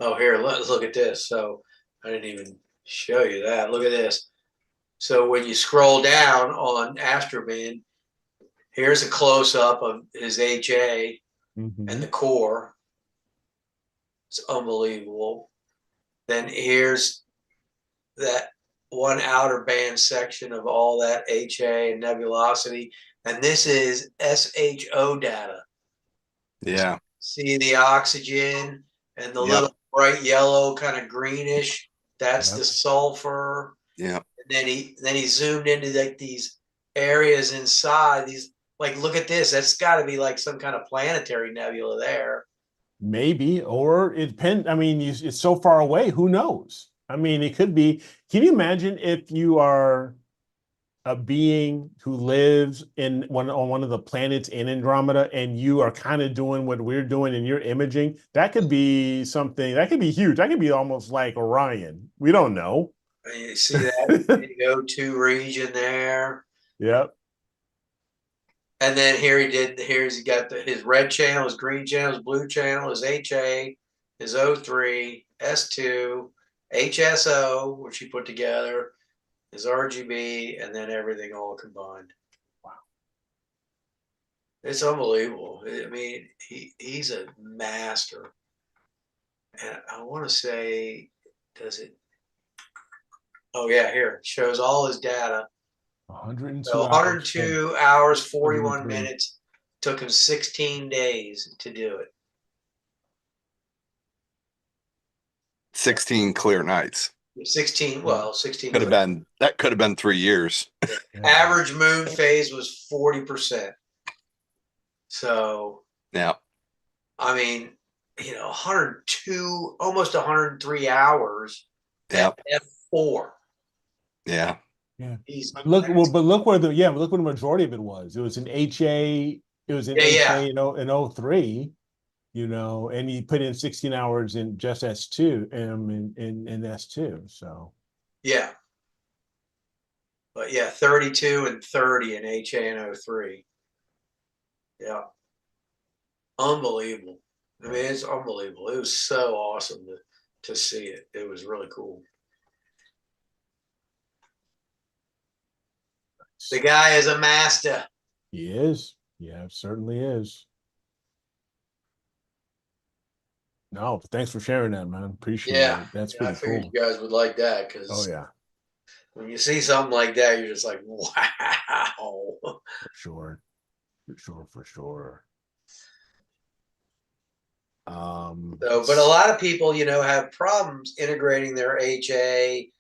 Oh, here, let's look at this. So I didn't even show you that. Look at this. So when you scroll down on Astrobin, here's a close-up of his HA Mm-hmm. and the core. It's unbelievable. Then here's that one outer band section of all that HA and nebulosity. And this is SHO data. Yeah. See the oxygen and the Yep. little bright yellow, kind of greenish. That's Yep. the sulfur. Yeah. And then he zoomed into like these areas inside. These, like, look at this. That's got to be like some kind of planetary nebula there. Maybe, or it depends. I mean, it's so far away. Who knows? I mean, it could be. Can you imagine if you are a being who lives on one of the planets in Andromeda, and you are kind of doing what we're doing, and you're imaging? That could be something. That could be huge. That could be almost like Orion. We don't know. And you see that O2 region there. Yep. And then here's he got his red channel, his green channel, his blue channel, his HA, his O3, S2, HSO, which he put together, his RGB, and then everything all combined. Wow. It's unbelievable. I mean, he's a master. And I want to say, does it? Oh yeah, here it shows all his data. 102 So hours. 102 hours, 41 103. minutes. Took him 16 days to do it. 16 clear nights. 16 Could have been, that could have been 3 years. Yeah. Average moon phase was 40%. So Yeah. I mean, 102, almost 103 hours Yep. at F4. Yeah. Yeah. He's But look where the majority of it was. It was an HA. It was an HA in O3, and he put in 16 hours in just S2 in S2. So yeah. But yeah, 32 and 30 in HA and O3. Yeah. Unbelievable. I mean, it's unbelievable. It was so awesome to see it. It was really cool. The guy is a master. he is. Yeah, certainly is. No, thanks for sharing that, man. Appreciate it. That's I pretty figured cool. you guys would like that because Oh yeah, when you see something like that, you're just like, wow. for sure. But a lot of people, have problems integrating their HA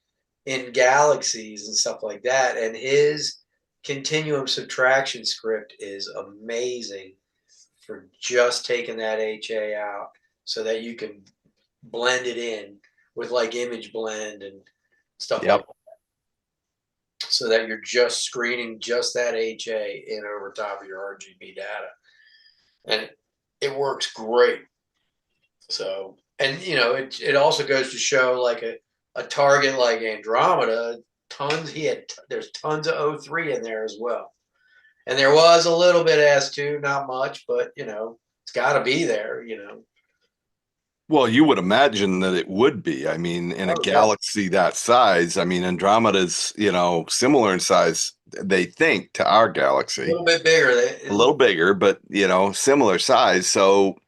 in galaxies and stuff like that. And his continuum subtraction script is amazing for just taking that HA out so that you can blended in with like image blend and stuff Yep. like that. So that you're just screening just that HA in over top of your RGB data. And it works great. So, and you know, it also goes to show like a target like Andromeda, there's tons of O3 in there as well. And there was a little bit S2, not much, but you know, it's got to be there, you know. Well, you would imagine that it would be. I mean, in a Oh, yeah. galaxy that size, I mean, Andromeda's, you know, similar in size, they think, to our A galaxy. little bit bigger. A little bigger, but you know, similar size. So,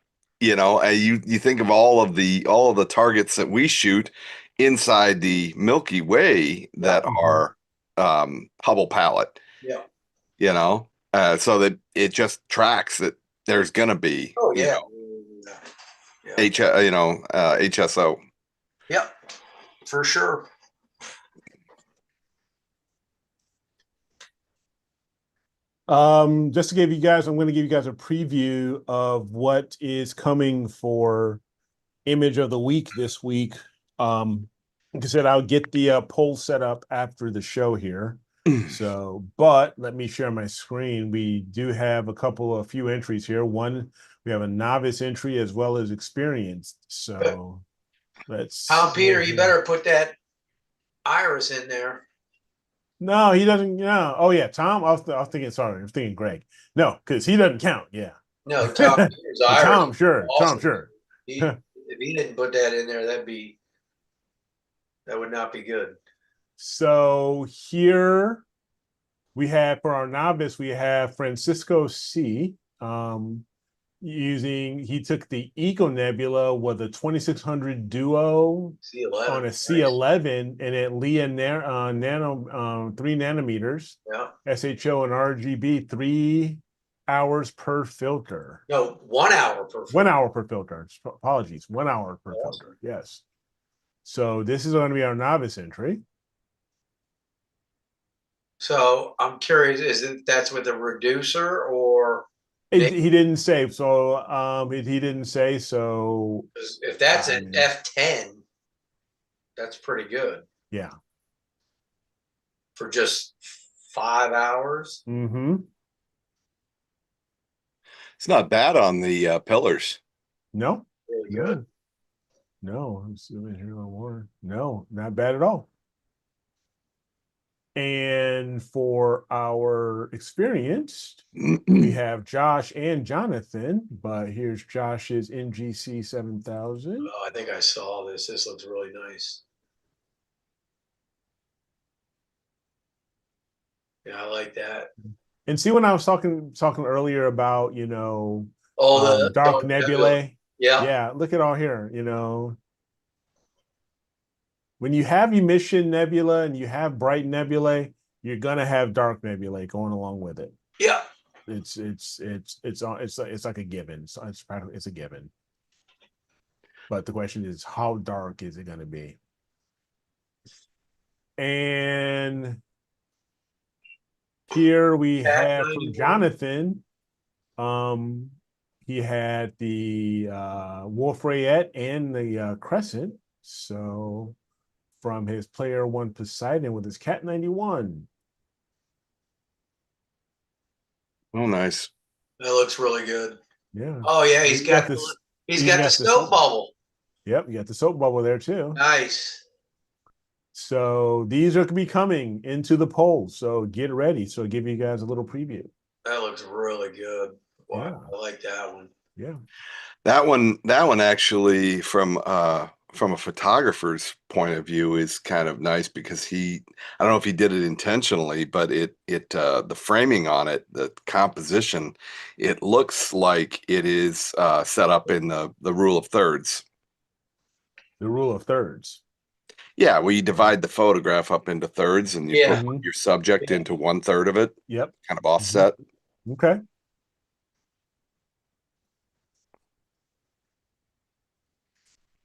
you know, you think of all of the targets that we shoot inside the Milky Way that are Hubble palette, Yeah. you know, so that it just tracks that there's gonna be, Oh, you yeah. know, Yeah. HSO. Yep. For sure. Just to give you guys, I'm going to give you guys a preview of what is coming for image of the week this week. Like I said, I'll get the poll set up after the show here. So, but let me share my screen. We do have a few entries here. One, we have a novice entry as well as experienced. So let's. Tom Peter, you better put that iris in there. No, he doesn't. No. Oh yeah, Tom. I was thinking. Sorry, I was thinking Greg. No, because he doesn't count. Yeah. No, Tom Peter's iris. Tom, sure. Awesome. Tom, sure. If he didn't put that in there, that would not be good. So here we have for our novice, we have Francisco C. He took the Eco Nebula with a 2600 Duo C11 on a C11 and at nano 3 nanometers. Yeah. SHO and RGB 3 hours per filter. No, 1 hour per filter. 1 hour per filter. Apologies, 1 hour per filter. Yes. So this is going to be our novice entry. So I'm curious, that's with a reducer or He didn't say. So he didn't say. So if that's an F10, that's pretty good. Yeah. For just 5 hours. Mm-hmm. It's not bad on the pillars. No. Really good. No, I'm assuming here a little more. No, not bad at all. And for our experienced, we have Josh and Jonathan, but here's Josh's NGC 7000. Oh, I think I saw this. This looks really nice. Yeah, I like that. And see when I was talking earlier about, the dark nebulae. Yeah. Yeah, look at all here, When you have emission nebula and you have bright nebulae, you're gonna have dark nebulae going along with it. Yeah. It's like a given. So it's a given. But the question is, how dark is it gonna be? And here we have from Jonathan. He had the Wolf Rayet and the Crescent. So from his Player One Poseidon with his Cat 91. Oh, nice. That looks really good. Yeah. Oh yeah, he's got the soap bubble. Yep, you got the soap bubble there too. Nice. So these are be coming into the poll. So get ready. So I'll give you guys a little preview. That looks really good. Wow, Yeah. I like that one. Yeah. That one actually from a photographer's point of view is kind of nice because I don't know if he did it intentionally, but the framing on it, the composition, it looks like it is set up in the rule of thirds. The rule of thirds. Yeah, where you divide the photograph up into thirds and you put your subject into 1/3 of it. Yep. Kind of offset. Okay.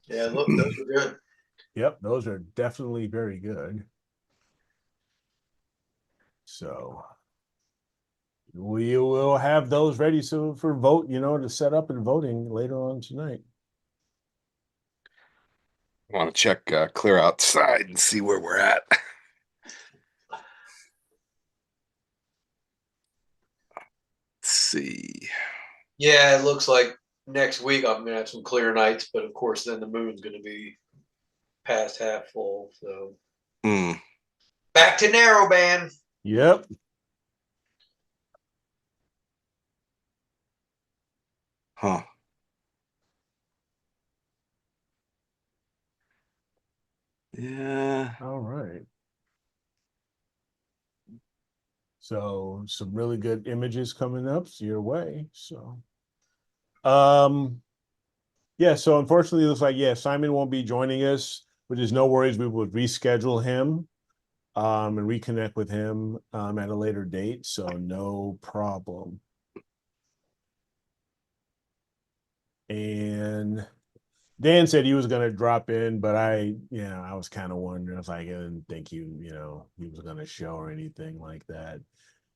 Yeah, look, those are good. Yep, those are definitely very good. So we will have those ready for vote, to set up and voting later on tonight. want to check clear outside and see where we're at. Let's see. Yeah, it looks like next week I'm gonna have some clear nights, but of course then the moon's gonna be past half full. So Hmm. back to narrowband. Yep. Huh. Yeah. All right. So some really good images coming up your way. So yeah, so unfortunately it looks like Simon won't be joining us, which is no worries. We would reschedule him and reconnect with him at a later date. So no problem. And Dan said he was going to drop in, but I was kind of wondering. I was like, I didn't think he was going to show or anything like that.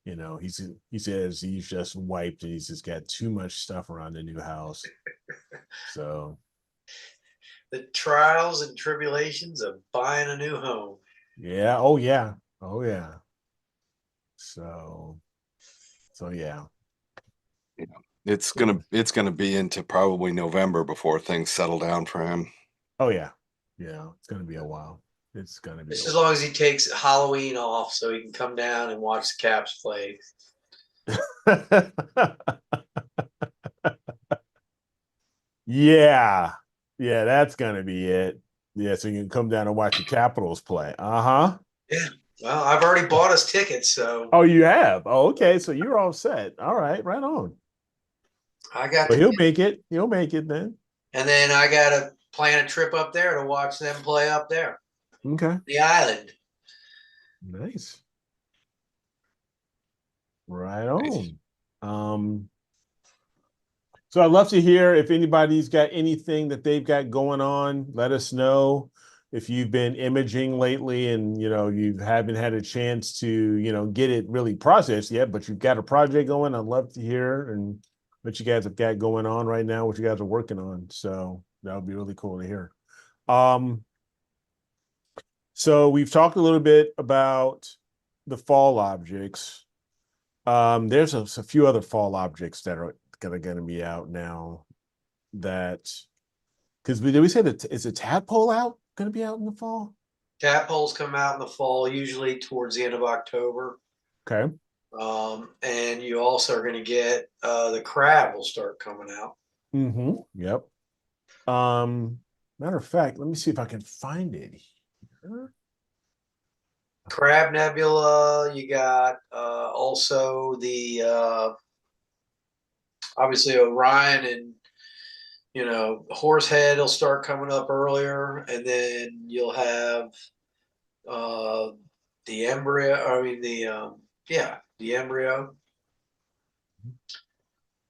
He says he's just wiped and he's just got too much stuff around the new house. So The trials and tribulations of buying a new home. yeah, oh yeah, oh yeah. So yeah. Yeah. It's gonna be into probably November before things settle down for him. Oh yeah, it's gonna be a while. It's gonna be Just as long as he takes Halloween off so he can come down and watch the Caps play. Yeah, that's gonna be it. Yeah, so you can come down and watch the Capitals play. Uh-huh. Yeah. Well, I've already bought us tickets, so Oh, you have? Oh, okay. So you're all set. All right, right on. I got Well, the he'll make it. He'll make it then. and then I gotta plan a trip up there to watch them play up there. Okay. The island. Nice. Right Nice. on. So I'd love to hear if anybody's got anything that they've got going on. Let us know if you've been imaging lately and you haven't had a chance to get it really processed yet, but you've got a project going. I'd love to hear and what you guys have got going on right now, what you guys are working on. So that would be really cool to hear. So we've talked a little bit about the fall objects. There's a few other fall objects that are going to be out now. That because did we say that is a tadpole out going to be out in the fall? Tadpoles come out in the fall, usually towards the end of October. Okay. And you also are going to get the crab will start coming out. Mm-hmm. Yep. Matter of fact, let me see if I can find it here. Crab Nebula. You got also the obviously Orion and Horsehead will start coming up earlier, and then you'll have the embryo. I mean the embryo.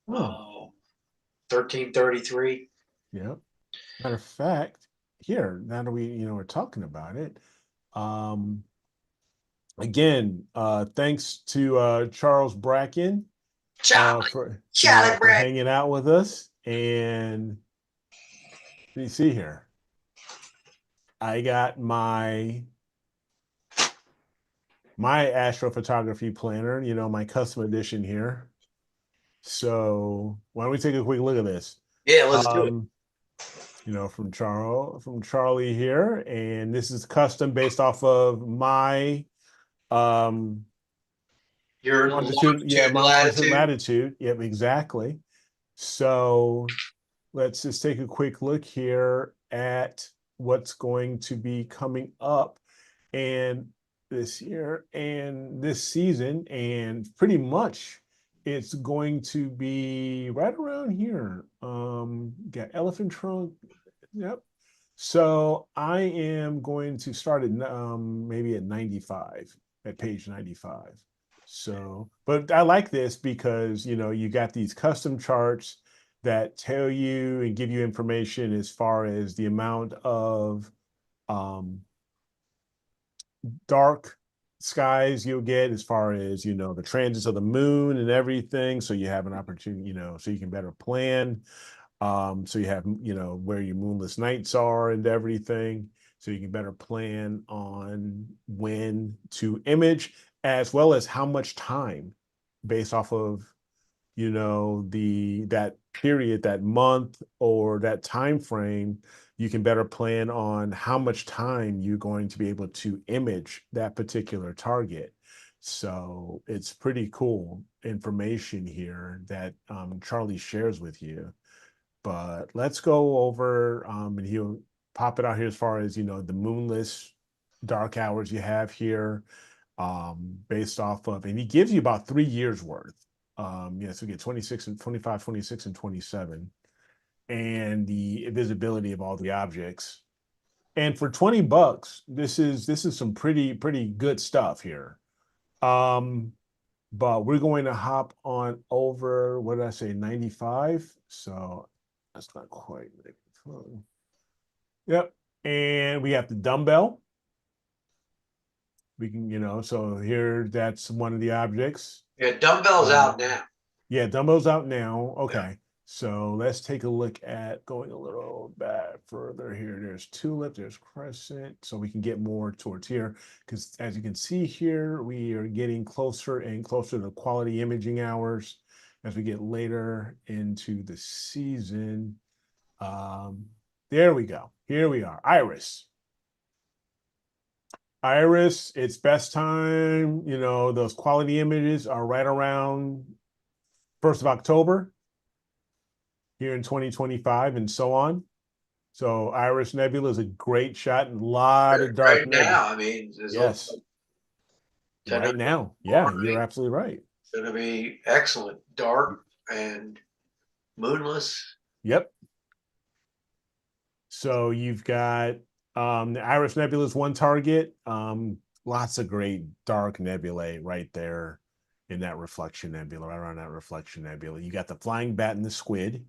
Oh. 1333. Yep. Matter of fact, here now that we're talking about it, again, thanks to Charles Bracken for hanging out with us. And let me see here. I got my astrophotography planner, my custom edition here. So why don't we take a quick look at this? Yeah, let's do it. From Charlie here, and this is custom based off of my Your longitude, my latitude. latitude. Yep, exactly. So let's just take a quick look here at what's going to be coming up and this year and this season, and pretty much it's going to be right around here. Got elephant trunk. Yep. So I am going to start at maybe at 95, at page 95. So, but I like this because you got these custom charts that tell you and give you information as far as the amount of dark skies you'll get, as far as the transits of the moon and everything, so you have an opportunity, so you can better plan. So you have, you know, where your moonless nights are and everything. So you can better plan on when to image, as well as how much time based off of, you know, that period, that month or that time frame. You can better plan on how much time you're going to be able to image that particular target. So it's pretty cool information here that Charlie shares with you. But let's go over and he'll pop it out here as far as, you know, the moonless dark hours you have here, based off of, and he gives you about 3 years worth. Yes, we get 26 and 25, 26 and 27, and the visibility of all the objects. And for 20 bucks, this is some pretty good stuff here. But we're going to hop on over, what did I say, 95? So that's not quite. Yep. And we have the dumbbell. We can, you know, so here, that's one of the objects. Yeah, dumbbell's out now. Yeah, dumbbell's out now. Okay. So let's take a look at going a little bit further here. There's tulip, there's crescent. So we can get more towards here, because as you can see here, we are getting closer and closer to quality imaging hours as we get later into the season. There we go. Here we are. Iris. Iris, it's best time. You know, those quality images are right around 1st of October here in 2025 and so on. So Iris Nebula is a great shot and a lot of dark Right nebula. now, I mean, Yes. Ten Right of- now. Yeah, morning. you're absolutely right. it's going to be excellent. Dark and moonless. Yep. So you've got the Iris Nebula is one target. Lots of great dark nebulae right there in that reflection nebula, right around that reflection nebula. You got the flying bat and the squid.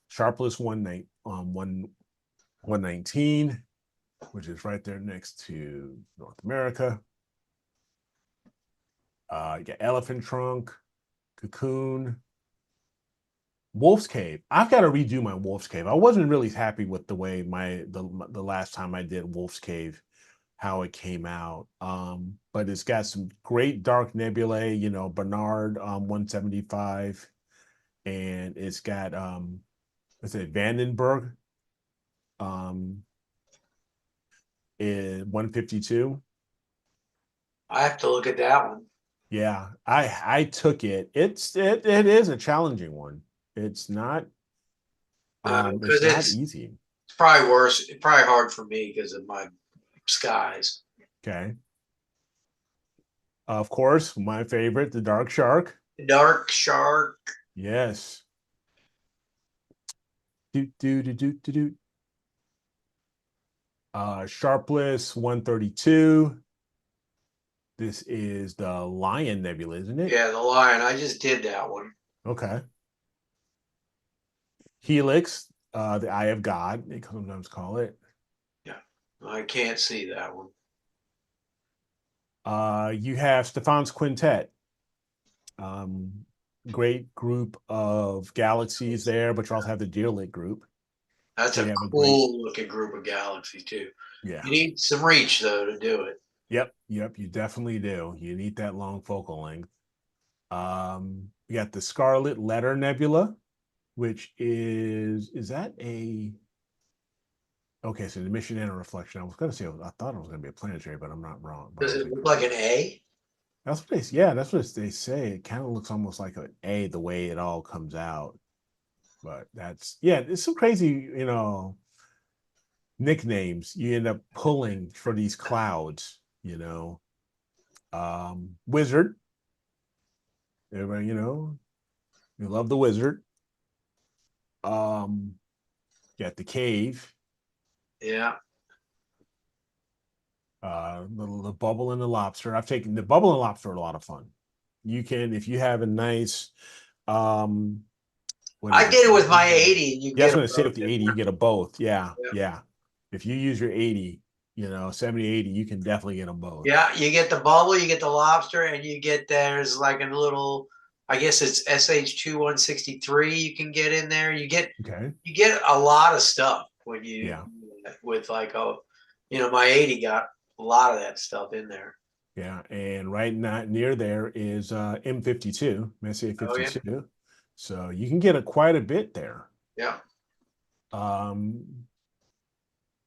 Sharpless 119, which is right there next to North America. You got elephant trunk, cocoon, Wolf's Cave. I've got to redo my Wolf's Cave. I wasn't really happy with the way the last time I did Wolf's Cave, how it came out. But it's got some great dark nebulae, you know, Bernard 175, and it's got let's say Vandenberg in 152. I have to look at that one. Yeah, I took it. It is a challenging one. It's not Because it's not easy. It's probably worse. It's probably hard for me because of my skies. Okay. Of course, my favorite, the Dark Shark. Dark shark. Yes. Do. Sharpless 132. This is the Lion Nebula, isn't it? Yeah, the lion. I just did that one. Okay. Helix, the Eye of God, they sometimes call it. I can't see that one. You have Stefan's Quintet. Great group of galaxies there, but you also have the Deerlit group. That's So a you have a cool looking group of galaxies too. Yeah. You need some reach though to do it. Yep, you definitely do. You need that long focal length. You got the Scarlet Letter Nebula, which is that a okay, so the mission and a reflection. I was gonna say I thought it was gonna be a planetary, but I'm not wrong. Does it look like an A? That's what that's what they say. It kind of looks almost like an A the way it all comes out. But it's some crazy, you know, nicknames you end up pulling for these clouds, you know. Wizard. Everybody, you know, you love the wizard. You got the cave. Yeah. The bubble and the lobster. I've taken the bubble and lobster are a lot of fun. You can, if you have a nice I did it with my 80 and you Yeah, I was get going to say both with the 80, you get a both. Yeah. If you use your 80, you know, 70, 80, you can definitely get them both. Yeah, you get the bubble, you get the lobster, and you get there's like a little, I guess it's SH2163 you can get in there. You get a lot of stuff when you with like my 80 got a lot of that stuff in there. Yeah, and right near there is M52, Messier Oh, 52. yeah. So you can get quite a bit there. Yeah.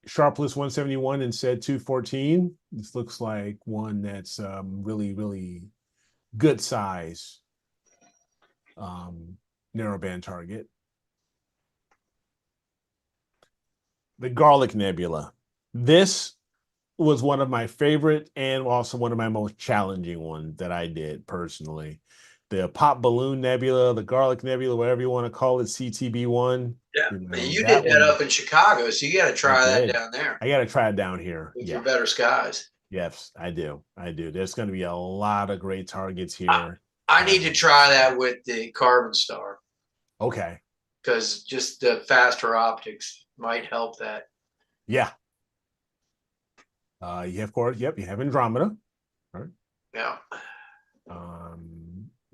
Sharpless 171 and said 214. This looks like one that's really, really good size narrowband target. The Garlic Nebula. This was one of my favorite and also one of my most challenging ones that I did personally. The Pop Balloon Nebula, the Garlic Nebula, whatever you want to call it, CTB1. Yeah, you know, you did that up in Chicago, so you got to try that down there. I got to try it down here. With your better skies. Yes, I do. There's going to be a lot of great targets here. I need to try that with the Carbon Star. Okay. Because just the faster optics might help that. Yeah. You have, of course, you have Andromeda. Right. Yeah.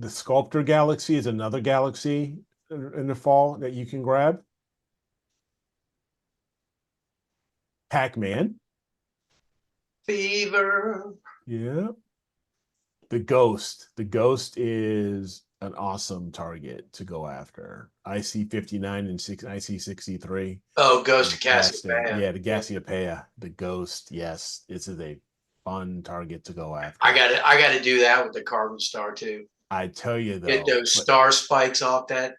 The Sculptor Galaxy is another galaxy in the fall that you can grab. Pac-Man. Fever. Yeah. The Ghost. The Ghost is an awesome target to go after. IC59 and IC63. Oh, Ghost of Cassiopeia. Yeah, the Cassiopeia. The Ghost. Yes, this is a fun target to go after. I got to do that with the Carbon Star too. I tell you though, get those star spikes off that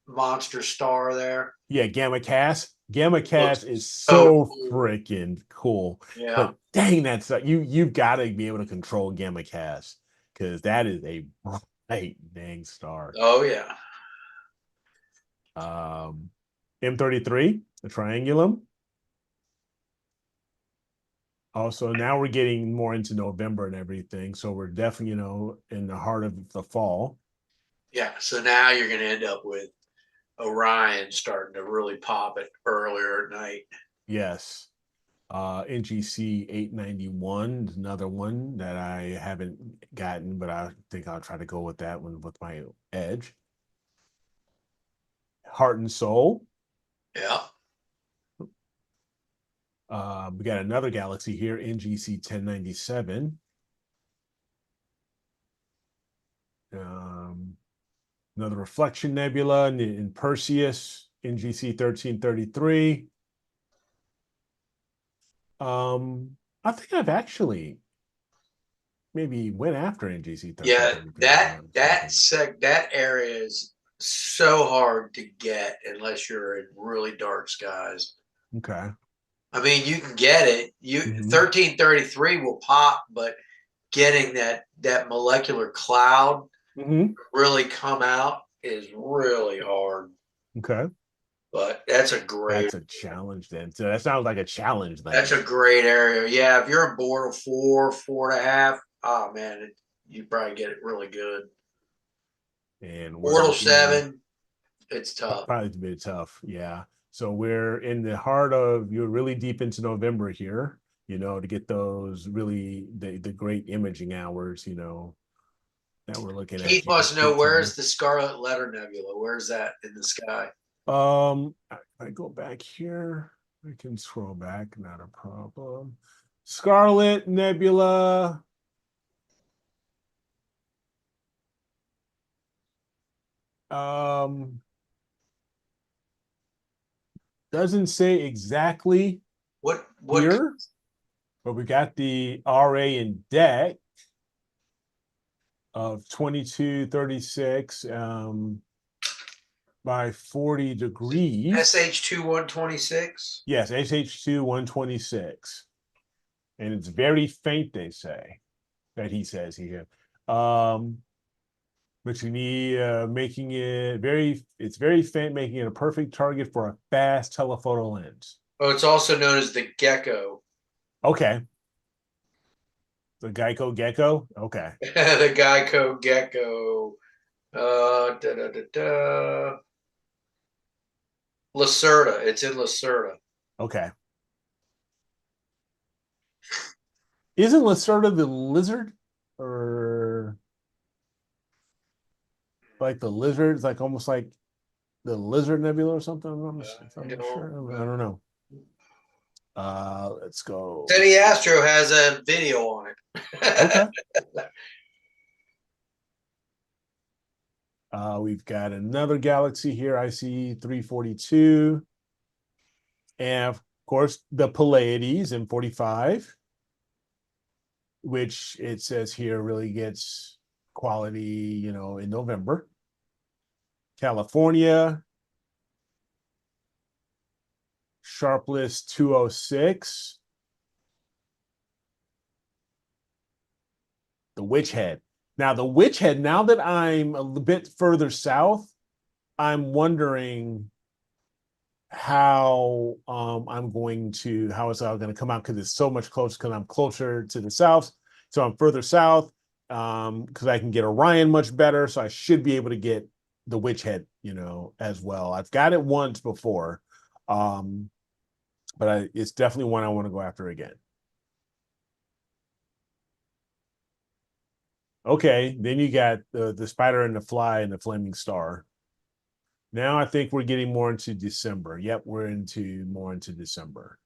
monster star there. Yeah, Gamma Cast. Gamma Cast is so freaking cool. Yeah. But dang, that's you've got to be able to control Gamma Cast because that is a bright dang star. Oh yeah. M33, the Triangulum. Also, now we're getting more into November and everything, so we're definitely, in the heart of the fall. Yeah, so now you're going to end up with Orion starting to really pop it earlier at night. Yes. NGC 891 is another one that I haven't gotten, but I think I'll try to go with that one with my Edge. Heart and Soul. Yeah. We got another galaxy here, NGC 1097. Another Reflection Nebula in Perseus, NGC 1333. I think I've actually maybe went after NGC 1333. Yeah, that area is so hard to get unless you're in really dark skies. Okay. I mean, you can get it. 1333 will pop, but getting that molecular cloud really come out is really hard. Okay. But that's a challenge then. So that sounds like a challenge then. That's a great area. Yeah, if you're in Bortle 4, 4.5, oh man, you probably get it really good. And Bortle 7, it's tough. Probably a bit tough, yeah. So we're in the heart of, you're really deep into November here, to get those really the great imaging hours, that we're looking at. Keith wants to know, where's the Scarlet Letter Nebula? Where's that in the sky? I go back here. I can scroll back, not a problem. Scarlet Nebula. Doesn't say exactly what here, but we got the RA in deck of 2236 by 40 degrees. SH2126. Yes, SH2126, and it's very faint. They say that he says here. But you need making it it's very faint, making it a perfect target for a fast telephoto lens. Oh, it's also known as the gecko. Okay. The Geico gecko? Okay. The Geico gecko. Lacerda. It's in Lacerda. Okay. Isn't Lacerda the lizard, or like the lizard? It's like almost like the lizard nebula or something. I'm not sure. I don't know. Let's go. City Astro has a video on it. Okay. We've got another galaxy here. I see 342. And of course, the Pleiades in 45, which it says here really gets quality, you know, in November. California, Sharpless 206. The Witch Head. Now, the Witch Head, now that I'm a bit further south, I'm wondering how how it's all going to come out, because it's so much closer, because I'm closer to the south. So I'm further south, because I can get Orion much better. So I should be able to get the Witch Head, you know, as well. I've got it once before, but it's definitely one I want to go after again. Okay, then you got the Spider and the Fly and the Flaming Star. Now I think we're getting more into December. Yep, we're more into December.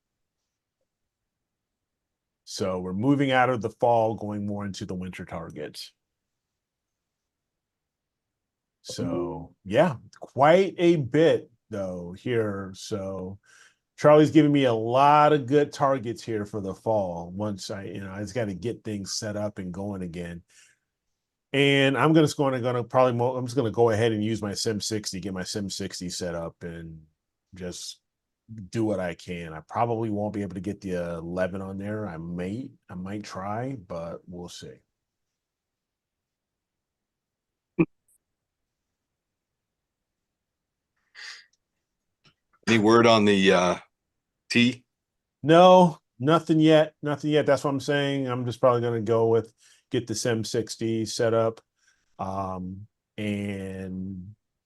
So we're moving out of the fall, going more into the winter targets. So yeah, quite a bit though here. So Charlie's giving me a lot of good targets here for the fall. Once I just got to get things set up and going again. And I'm just going to go ahead and use my Sim 60, get my Sim 60 set up, and just do what I can. I probably won't be able to get the 11 on there. I might try, but we'll see. Any word on the T? No, nothing yet. Nothing yet. That's what I'm saying. I'm just probably going to get the Sim 60 set up. And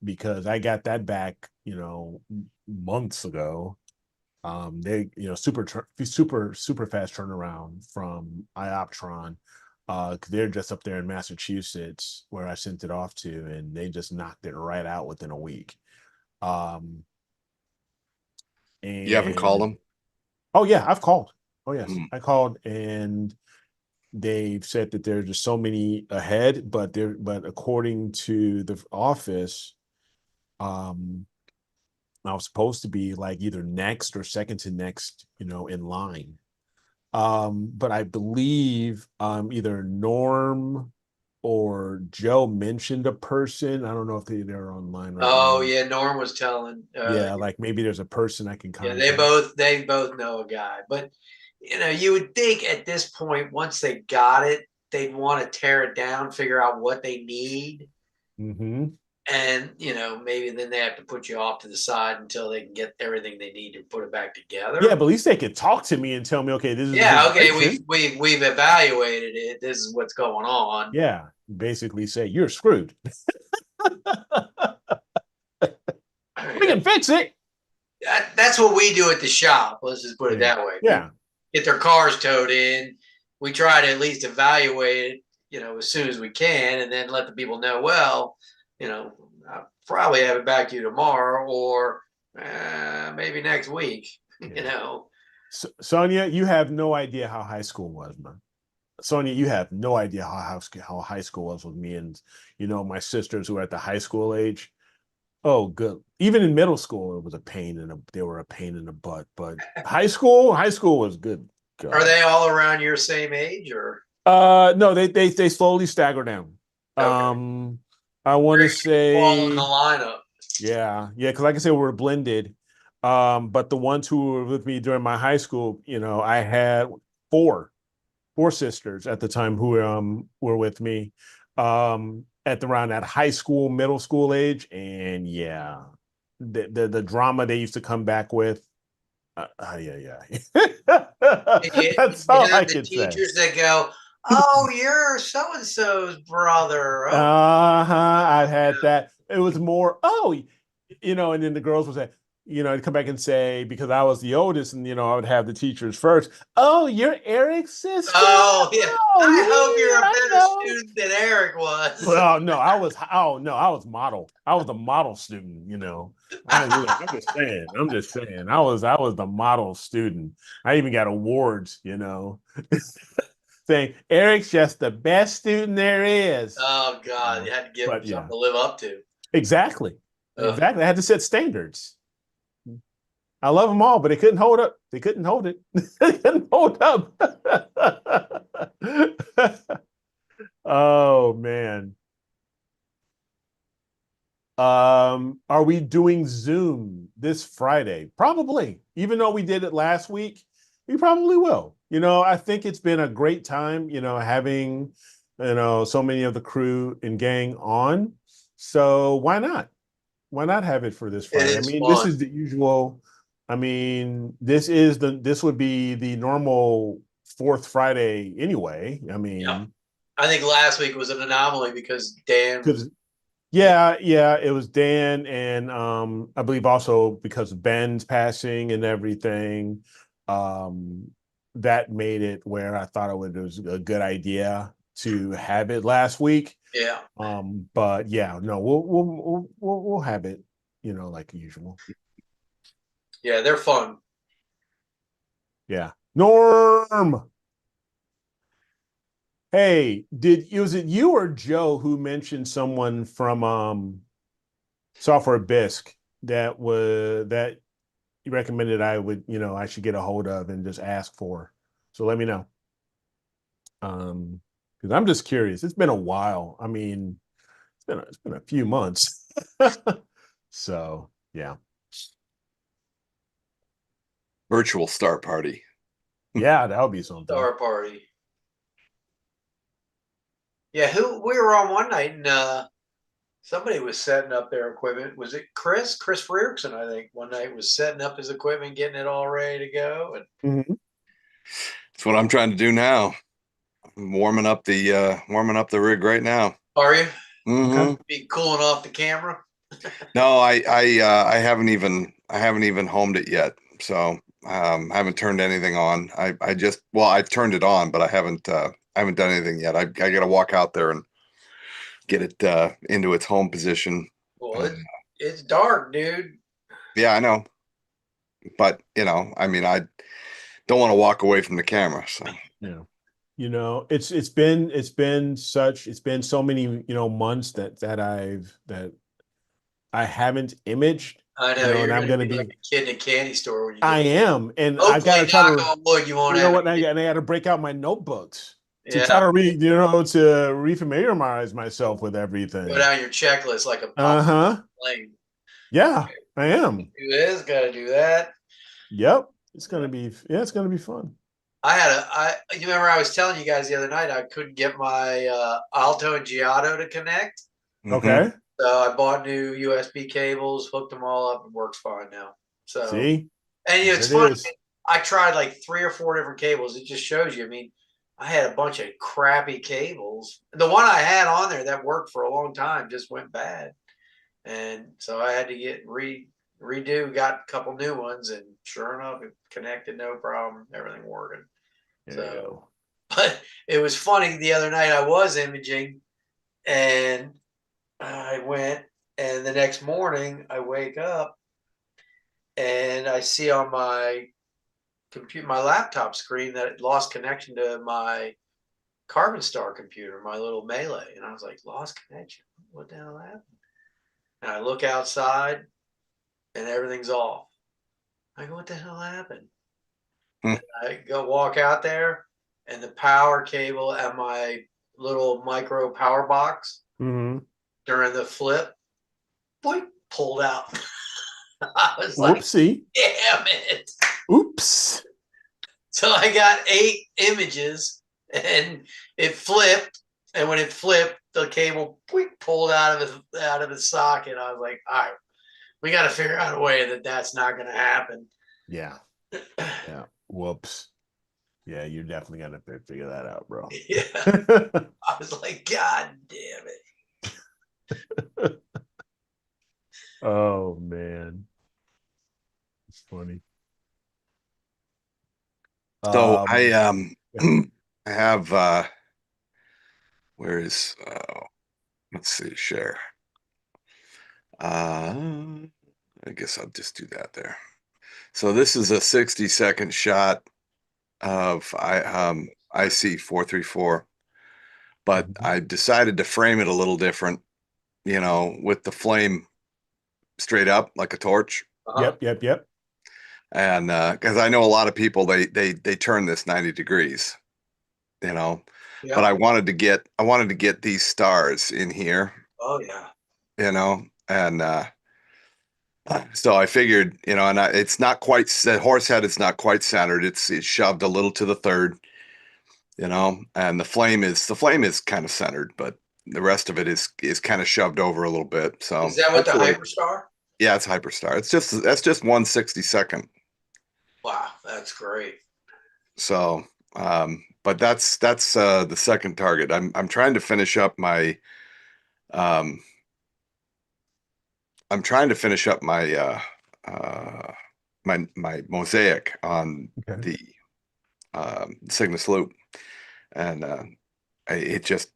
because I got that back, you know, months ago. They, you know, super fast turnaround from Ioptron. They're just up there in Massachusetts where I sent it off to, and they just knocked it right out within a week. And You haven't called them? Oh yeah, I've called. Oh yes, I called, and they've said that there's just so many ahead, but according to the office, I was supposed to be like either next or second to next, you know, in line. But I believe either Norm or Joe mentioned a person. I don't know if they're online right now. Oh yeah, Norm was telling. Yeah, like maybe there's a person I can Yeah, contact. they both know a guy, but you know, you would think at this point, once they got it, they'd want to tear it down, figure out what they need, Mm-hmm. and you know, maybe then they have to put you off to the side until they can get everything they need to put it back together. Yeah, but at least they could talk to me and tell me, okay, this is Yeah, the okay, situation. we've evaluated it. This is what's going on. Yeah, basically say you're screwed. We can fix it. That's what we do at the shop. Let's just put it that way. Yeah. Get their cars towed in. We try to at least evaluate it, you know, as soon as we can, and then let the people know, well, you know, I'll probably have it back to you tomorrow, or maybe next week, you know. So, Sonia, you have no idea how high school was, man. Sonia, you have no idea how high school was with me and, you know, my sisters who were at the high school age. Oh, good. Even in middle school, it was they were a pain in the butt. But high school was good. God. Are they all around your same age, or? No, they slowly stagger down. Okay. I want to say in the lineup. Yeah, because like I said, we're blended. But the ones who were with me during my high school, you know, I had four sisters at the time who were with me at around that high school, middle school age, and yeah, the drama they used to come back with. Yeah. That's all I the can say. teachers that go, "Oh, you're so and so's brother." I've had that. It was more, oh, you know, and then the girls would say, to come back and say, because I was the oldest and, I would have the teachers first. Oh, you're Eric's sister? Oh yeah. Oh, I hope you're a I better know. student than Eric was. Well, no, I was model. I was the model student, I'm just saying. I was the model student. I even got awards, saying Eric's just the best student there is. Oh God, you had to give him But yeah, something to live up to. exactly. Ugh. Exactly. I had to set standards. I love them all, but they couldn't hold up. They couldn't hold it. They couldn't hold up. Oh man. Are we doing Zoom this Friday? Probably. Even though we did it last week, we probably will. I think it's been a great time, having, so many of the crew and gang on. So why not? Why not have it for this Friday? I mean, this fun. is the usual. I mean, this would be the normal fourth Friday anyway. I mean, Yeah. I think last week was an anomaly because Dan was. Yeah, it was Dan, and I believe also because of Ben's passing and everything, that made it where I thought it was a good idea to have it last week. Yeah. But yeah, no, we'll have it, like usual. Yeah, they're fun. Yeah. Norm. Hey, was it you or Joe who mentioned someone from Software Bisque that you recommended I should get a hold of and just ask for? So let me know. Because I'm just curious. It's been a while. I mean, it's been a few months. So yeah. Virtual star party. Yeah, that would be something. Star party. Yeah, we were on one night and somebody was setting up their equipment. Was it Chris? Chris Freerkson, I think, one night was setting up his equipment, getting it all ready to go. And That's what I'm trying to do now. I'm warming up the rig right now. Are you? Mm-hmm. Be cooling off the camera? No, I haven't even homed it yet. So I haven't turned anything on. I've turned it on, but I haven't done anything yet. I got to walk out there and get it into its home position. Well, it's dark, dude. Yeah, I know. But I mean, I don't want to walk away from the camera. So yeah. It's been so many, months that I haven't imaged. I know and you're I'm gonna gonna be be like a kid in a candy store when you I get am, and I hopefully, gotta try knock to, on wood, you won't have what, I it. got to break out my notebooks to Yeah. try to to refamiliarize myself with everything. Go down your checklist like a plane. Yeah, I am. Do this, gotta do that. Yep. It's gonna be fun. You remember I was telling you guys the other night I couldn't get my Alto and Giotto to connect. Okay. So I bought new USB cables, hooked them all up, and works fine now. So See, and it's there it funny. is. I tried like 3 or 4 different cables. It just shows you. I mean, I had a bunch of crappy cables. The one I had on there that worked for a long time just went bad, and so I had to get redo. Got a couple new ones, and sure enough, it connected, no problem, everything working. So, but it was funny. The other night I was imaging, and I went, and the next morning I wake up, and I see on my my laptop screen that it lost connection to my Carbon Star computer, my little Melee. And I was like, lost connection? What the hell happened? And I look outside and everything's off. I go, what the hell happened? I go walk out there and the power cable at my little micro power box during the flip, boy, pulled out. I was Whoopsie. like, damn it. Oops. So I got 8 images and it flipped. And when it flipped, the cable pulled out of its socket. I was like, all right, we got to figure out a way that that's not going to happen. Yeah. Yeah. Whoops. Yeah, you're definitely going to figure that out, bro. Yeah. I was like, God damn it. Oh, man. funny. So I yeah. I have where is let's see, share. I guess I'll just do that there. So this is a 60-second shot of IC434, but Mhm. I decided to frame it a little different, you know, with the flame straight up like a torch. Uh-huh. Yep. And because I know a lot of people they turn this 90 degrees, you know, but Yeah. I wanted to get these stars in here, Oh yeah. you know, and so I figured, you know, and it's not quite the horse head. It's not quite centered. It's shoved a little to the third, you know, and the flame is kind of centered, but the rest of it is kind of shoved over a little bit. So Is that what the hopefully, Hyperstar? yeah, it's hyperstar. That's just 1/62. Wow, that's great. So, but that's the second target. I'm trying to finish up um I'm trying to finish up uh my mosaic on Okay. the Cygnus loop, and it just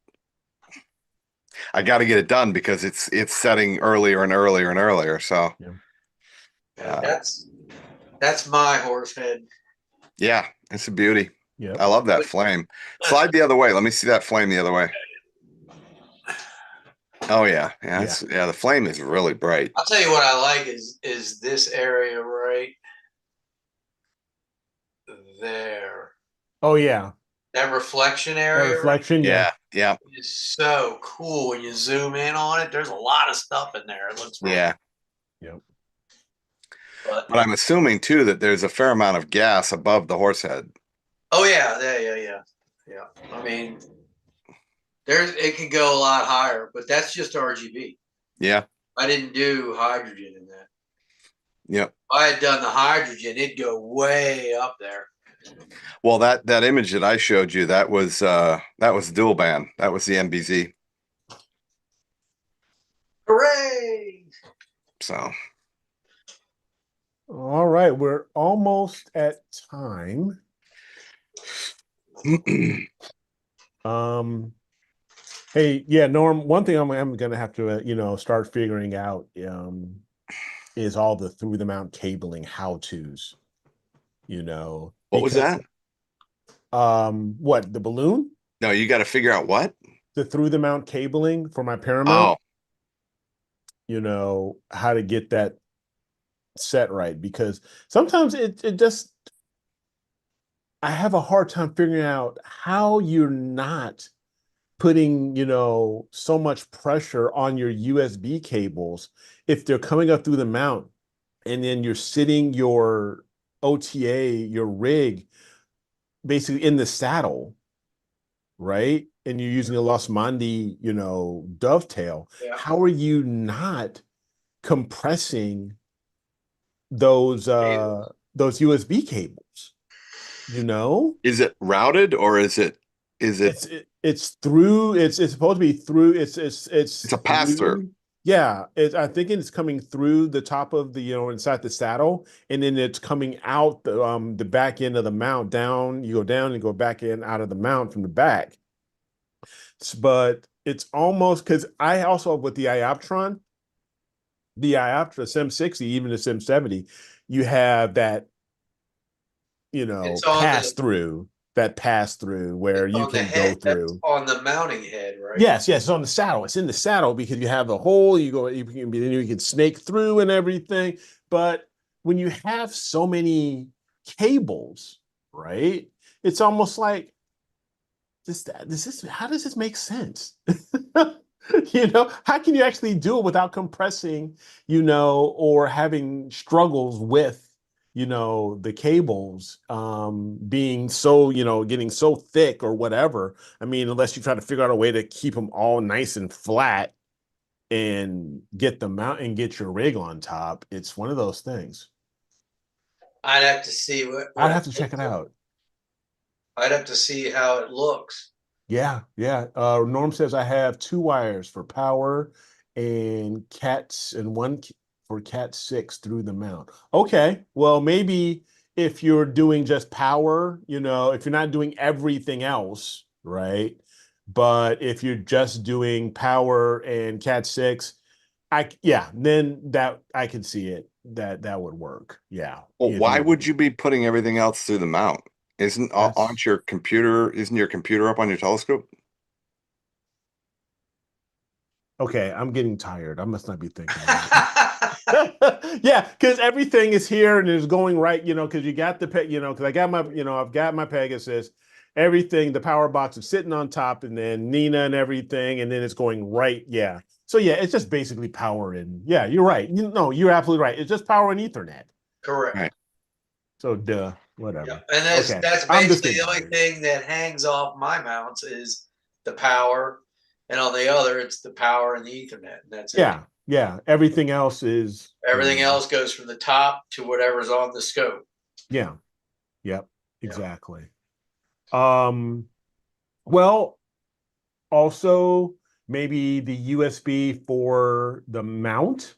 I got to get it done because it's setting earlier and earlier and earlier. So Yeah. Yeah, uh, that's my horse head. yeah, it's a beauty. Yep. I love that flame. Slide the other way. Let me see that flame the other way. Oh yeah. The flame is really bright. I'll tell you what I like is this area right there. Oh yeah. That reflection That area right reflection. Yeah. Yeah, is so cool when you zoom in on it. There's a lot of stuff in there. It looks really yeah. Yep. but But I'm assuming too that there's a fair amount of gas above the horse head. oh yeah. I mean, it could go a lot higher, but that's just RGB. Yeah. I didn't do hydrogen in that. Yep. If I had done the hydrogen, it'd go way up there. Well, that image that I showed you, that was dual band. That was the NBZ. Hooray! So All right. We're almost at time. Hey, yeah, Norm, one thing I'm gonna have to start figuring out is all the through the mount cabling how-tos, what was because that? what, the balloon? No, you got to figure out what? The through the mount cabling for my Paramount, Oh, how to get that set right, because sometimes it just I have a hard time figuring out how you're not putting, so much pressure on your USB cables if they're coming up through the mount, and then you're sitting your OTA, your rig, basically in the saddle, right? And you're using a Losmandi, dovetail. Yeah. How are you not compressing those USB cables? You know? is it routed or is it It's through, it's supposed to be through, it's it's a pass through? through. Yeah, I think it's coming through the top of the, inside the saddle, and then it's coming out the back end of the mount. Down, you go down and go back in out of the mount from the back. But it's almost, because I also, with the Ioptron, Sim 60, even the Sim 70, you have that, It's on the pass through where it's you on the can go head. That's through. on the mounting head, right? Yes, it's on the saddle. It's in the saddle because you have the hole. You can snake through and everything. But when you have so many cables, right? It's almost like how does this make sense? How can you actually do it without compressing, or having struggles with, the cables being so, getting so thick or whatever. I mean, unless you try to figure out a way to keep them all nice and flat and get them out and get your rig on top. It's one of those things. I'd have to see I'd have to check it out. I'd have to see how it looks. Yeah. Norm says I have 2 wires for power and cats and one for Cat 6 through the mount. Okay, well, maybe if you're doing just power, you know, if you're not doing everything else, right? But if you're just doing power and Cat 6, then that I can see it. That would work. Yeah. Well, If why you would you be putting everything else through the mount? Aren't your computer, isn't your computer up on your telescope? Okay, I'm getting tired. I must not be thinking right. Yeah, because everything is here and is going right, you know, because you got the, you know, because I got my, you know, I've got my Pegasus, everything, the power box is sitting on top, and then Nina and everything, and then it's going right. Yeah. So yeah, it's just basically power and yeah, you're right. No, you're absolutely right. It's just power and Ethernet. Correct. Right. So whatever. Yeah. And that's Okay. that's I'm just basically getting the only tired. thing that hangs off my mounts is the power, and on the other it's the power and the Ethernet, and that's it. Yeah, yeah. Everything else is Everything else goes from the top to whatever's on the scope. Yeah. Yep. Yeah. Exactly. Well, also maybe the USB for the mount,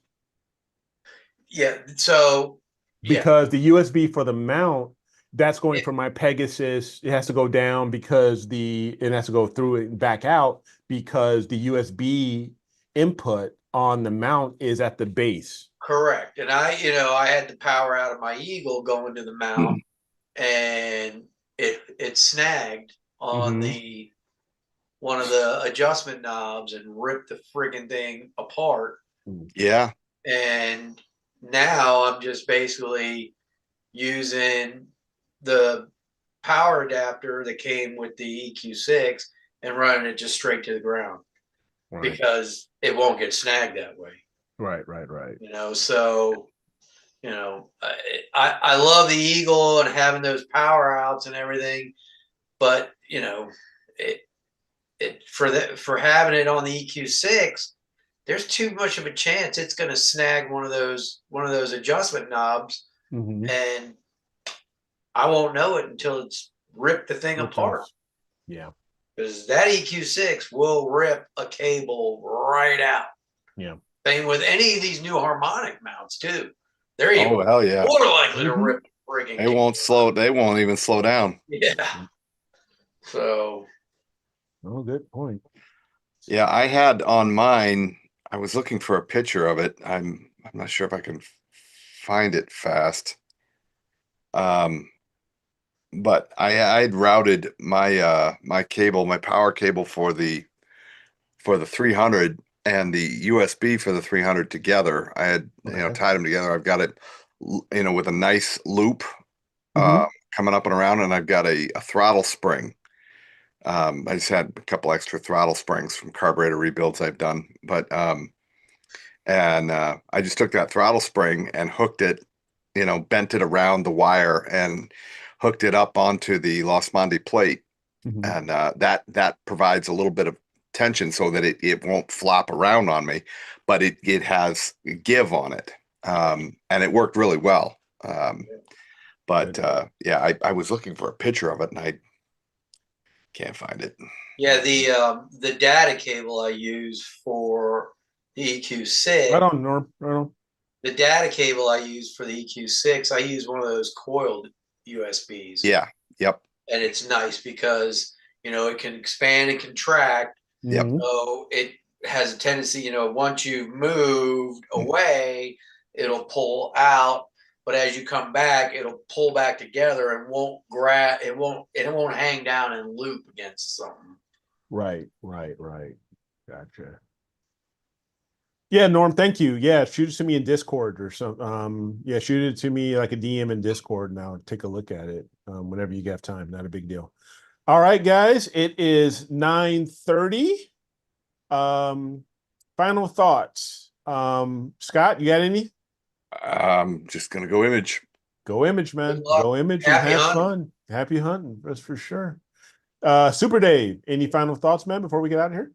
Yeah. So yeah, because the USB for the mount, that's going it- from my Pegasus. It has to go down because it has to go through it and back out because the USB input on the mount is at the base. correct. And I had the power out of my Eagle going to the mount, and it snagged on Mhm. one of the adjustment knobs and ripped the friggin' thing apart. Yeah. And now I'm just basically using the power adapter that came with the EQ6 and running it just straight to the ground Right. because it won't get snagged that way. Right. So I love the Eagle and having those power outs and everything, but for having it on the EQ6, there's too much of a chance it's going to snag one of those adjustment knobs, Mhm. and I won't know it until it's ripped the thing apart. Yeah. Because that EQ6 will rip a cable right out. Yeah. Same with any of these new harmonic mounts too. They're even Oh, hell yeah. more likely to Mhm. rip a friggin' They won't even slow down. Yeah. So. Oh, good point. Yeah, I had on mine, I was looking for a picture of it. I'm not sure if I can find it fast. But I'd routed my my power cable for the 300 and the USB for the 300 together. I had tied them together. I've got it with a nice loop Mhm. coming up and around, and I've got a throttle spring. I just had a couple extra throttle springs from carburetor rebuilds I've done, but I just took that throttle spring and hooked it, bent it around the wire and hooked it up onto the Los Mondi plate, Mhm. and that provides a little bit of tension so that it won't flop around on me, but it has give on it, and it worked really well. But I was looking for a picture of it and I can't find it. Yeah, the data cable I use for the EQ6. Right on, Norm. Right on. The data cable I use for the EQ6, I use one of those coiled USBs. Yeah. Yep. And it's nice because it can expand and contract. Yep. So it has a tendency, once you've moved away, it'll pull out. But as you come back, it'll pull back together and it won't hang down and loop against something. Right. Gotcha. Yeah, Norm, thank you. Yeah, shoot it to me in Discord or some. Yeah, shoot it to me like a DM in Discord, and I'll take a look at it whenever you have time. Not a big deal. All right, guys, it is 9:30. Final thoughts. Scott, you got any? I'm just gonna go image. Go image, man. Good luck. Go image and Happy have hunting. fun. Happy hunting, that's for sure. Super Dave, any final thoughts, man, before we get out of here?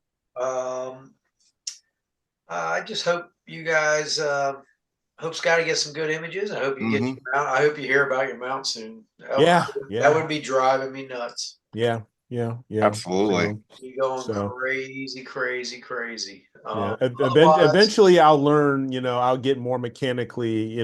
I just hope you guys hope Scotty gets some good images. I hope you get Mhm. your mount. I hope you hear about your mount soon. Yeah. That would be driving me nuts. Yeah. Yeah. Absolutely. You're going So- crazy, crazy, crazy. Yeah. Otherwise, Eventually I'll learn, I'll get more mechanically,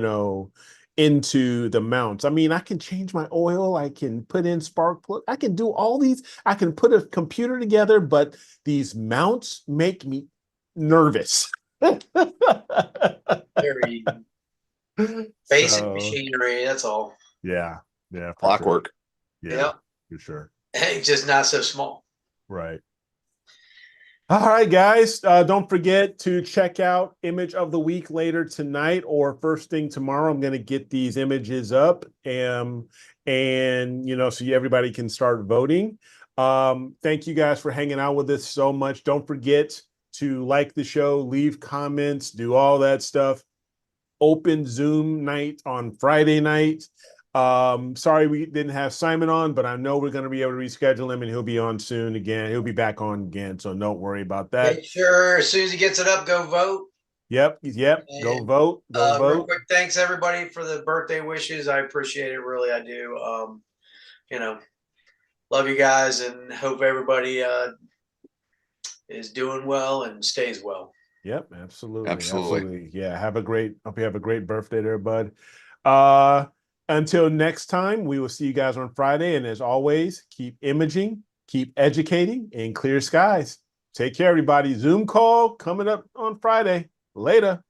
into the mounts. I mean, I can change my oil, I can put in spark plug, I can do all these, I can put a computer together, but these mounts make me nervous. very basic So, machinery. That's all. yeah, for Clockwork. sure. Yeah. For sure. Hey, just not so small. Right. All right, guys. Don't forget to check out Image of the Week later tonight or first thing tomorrow. I'm going to get these images up, and so everybody can start voting. Thank you guys for hanging out with us so much. Don't forget to like the show, leave comments, do all that stuff. Open Zoom night on Friday night. Sorry we didn't have Simon on, but I know we're going to be able to reschedule him and he'll be on soon again. He'll be back on again, so don't worry about that. Make sure as soon as he gets it up, go vote. Yep. Go And, vote. Go Real vote. quick, thanks everybody for the birthday wishes. I appreciate it, really. I do. Love you guys and hope everybody is doing well and stays well. Yep, absolutely. Absolutely. Yeah. Hope you have a great birthday there, bud. Until next time, we will see you guys on Friday. And as always, keep imaging, keep educating, and clear skies. Take care, everybody. Zoom call coming up on Friday. Later.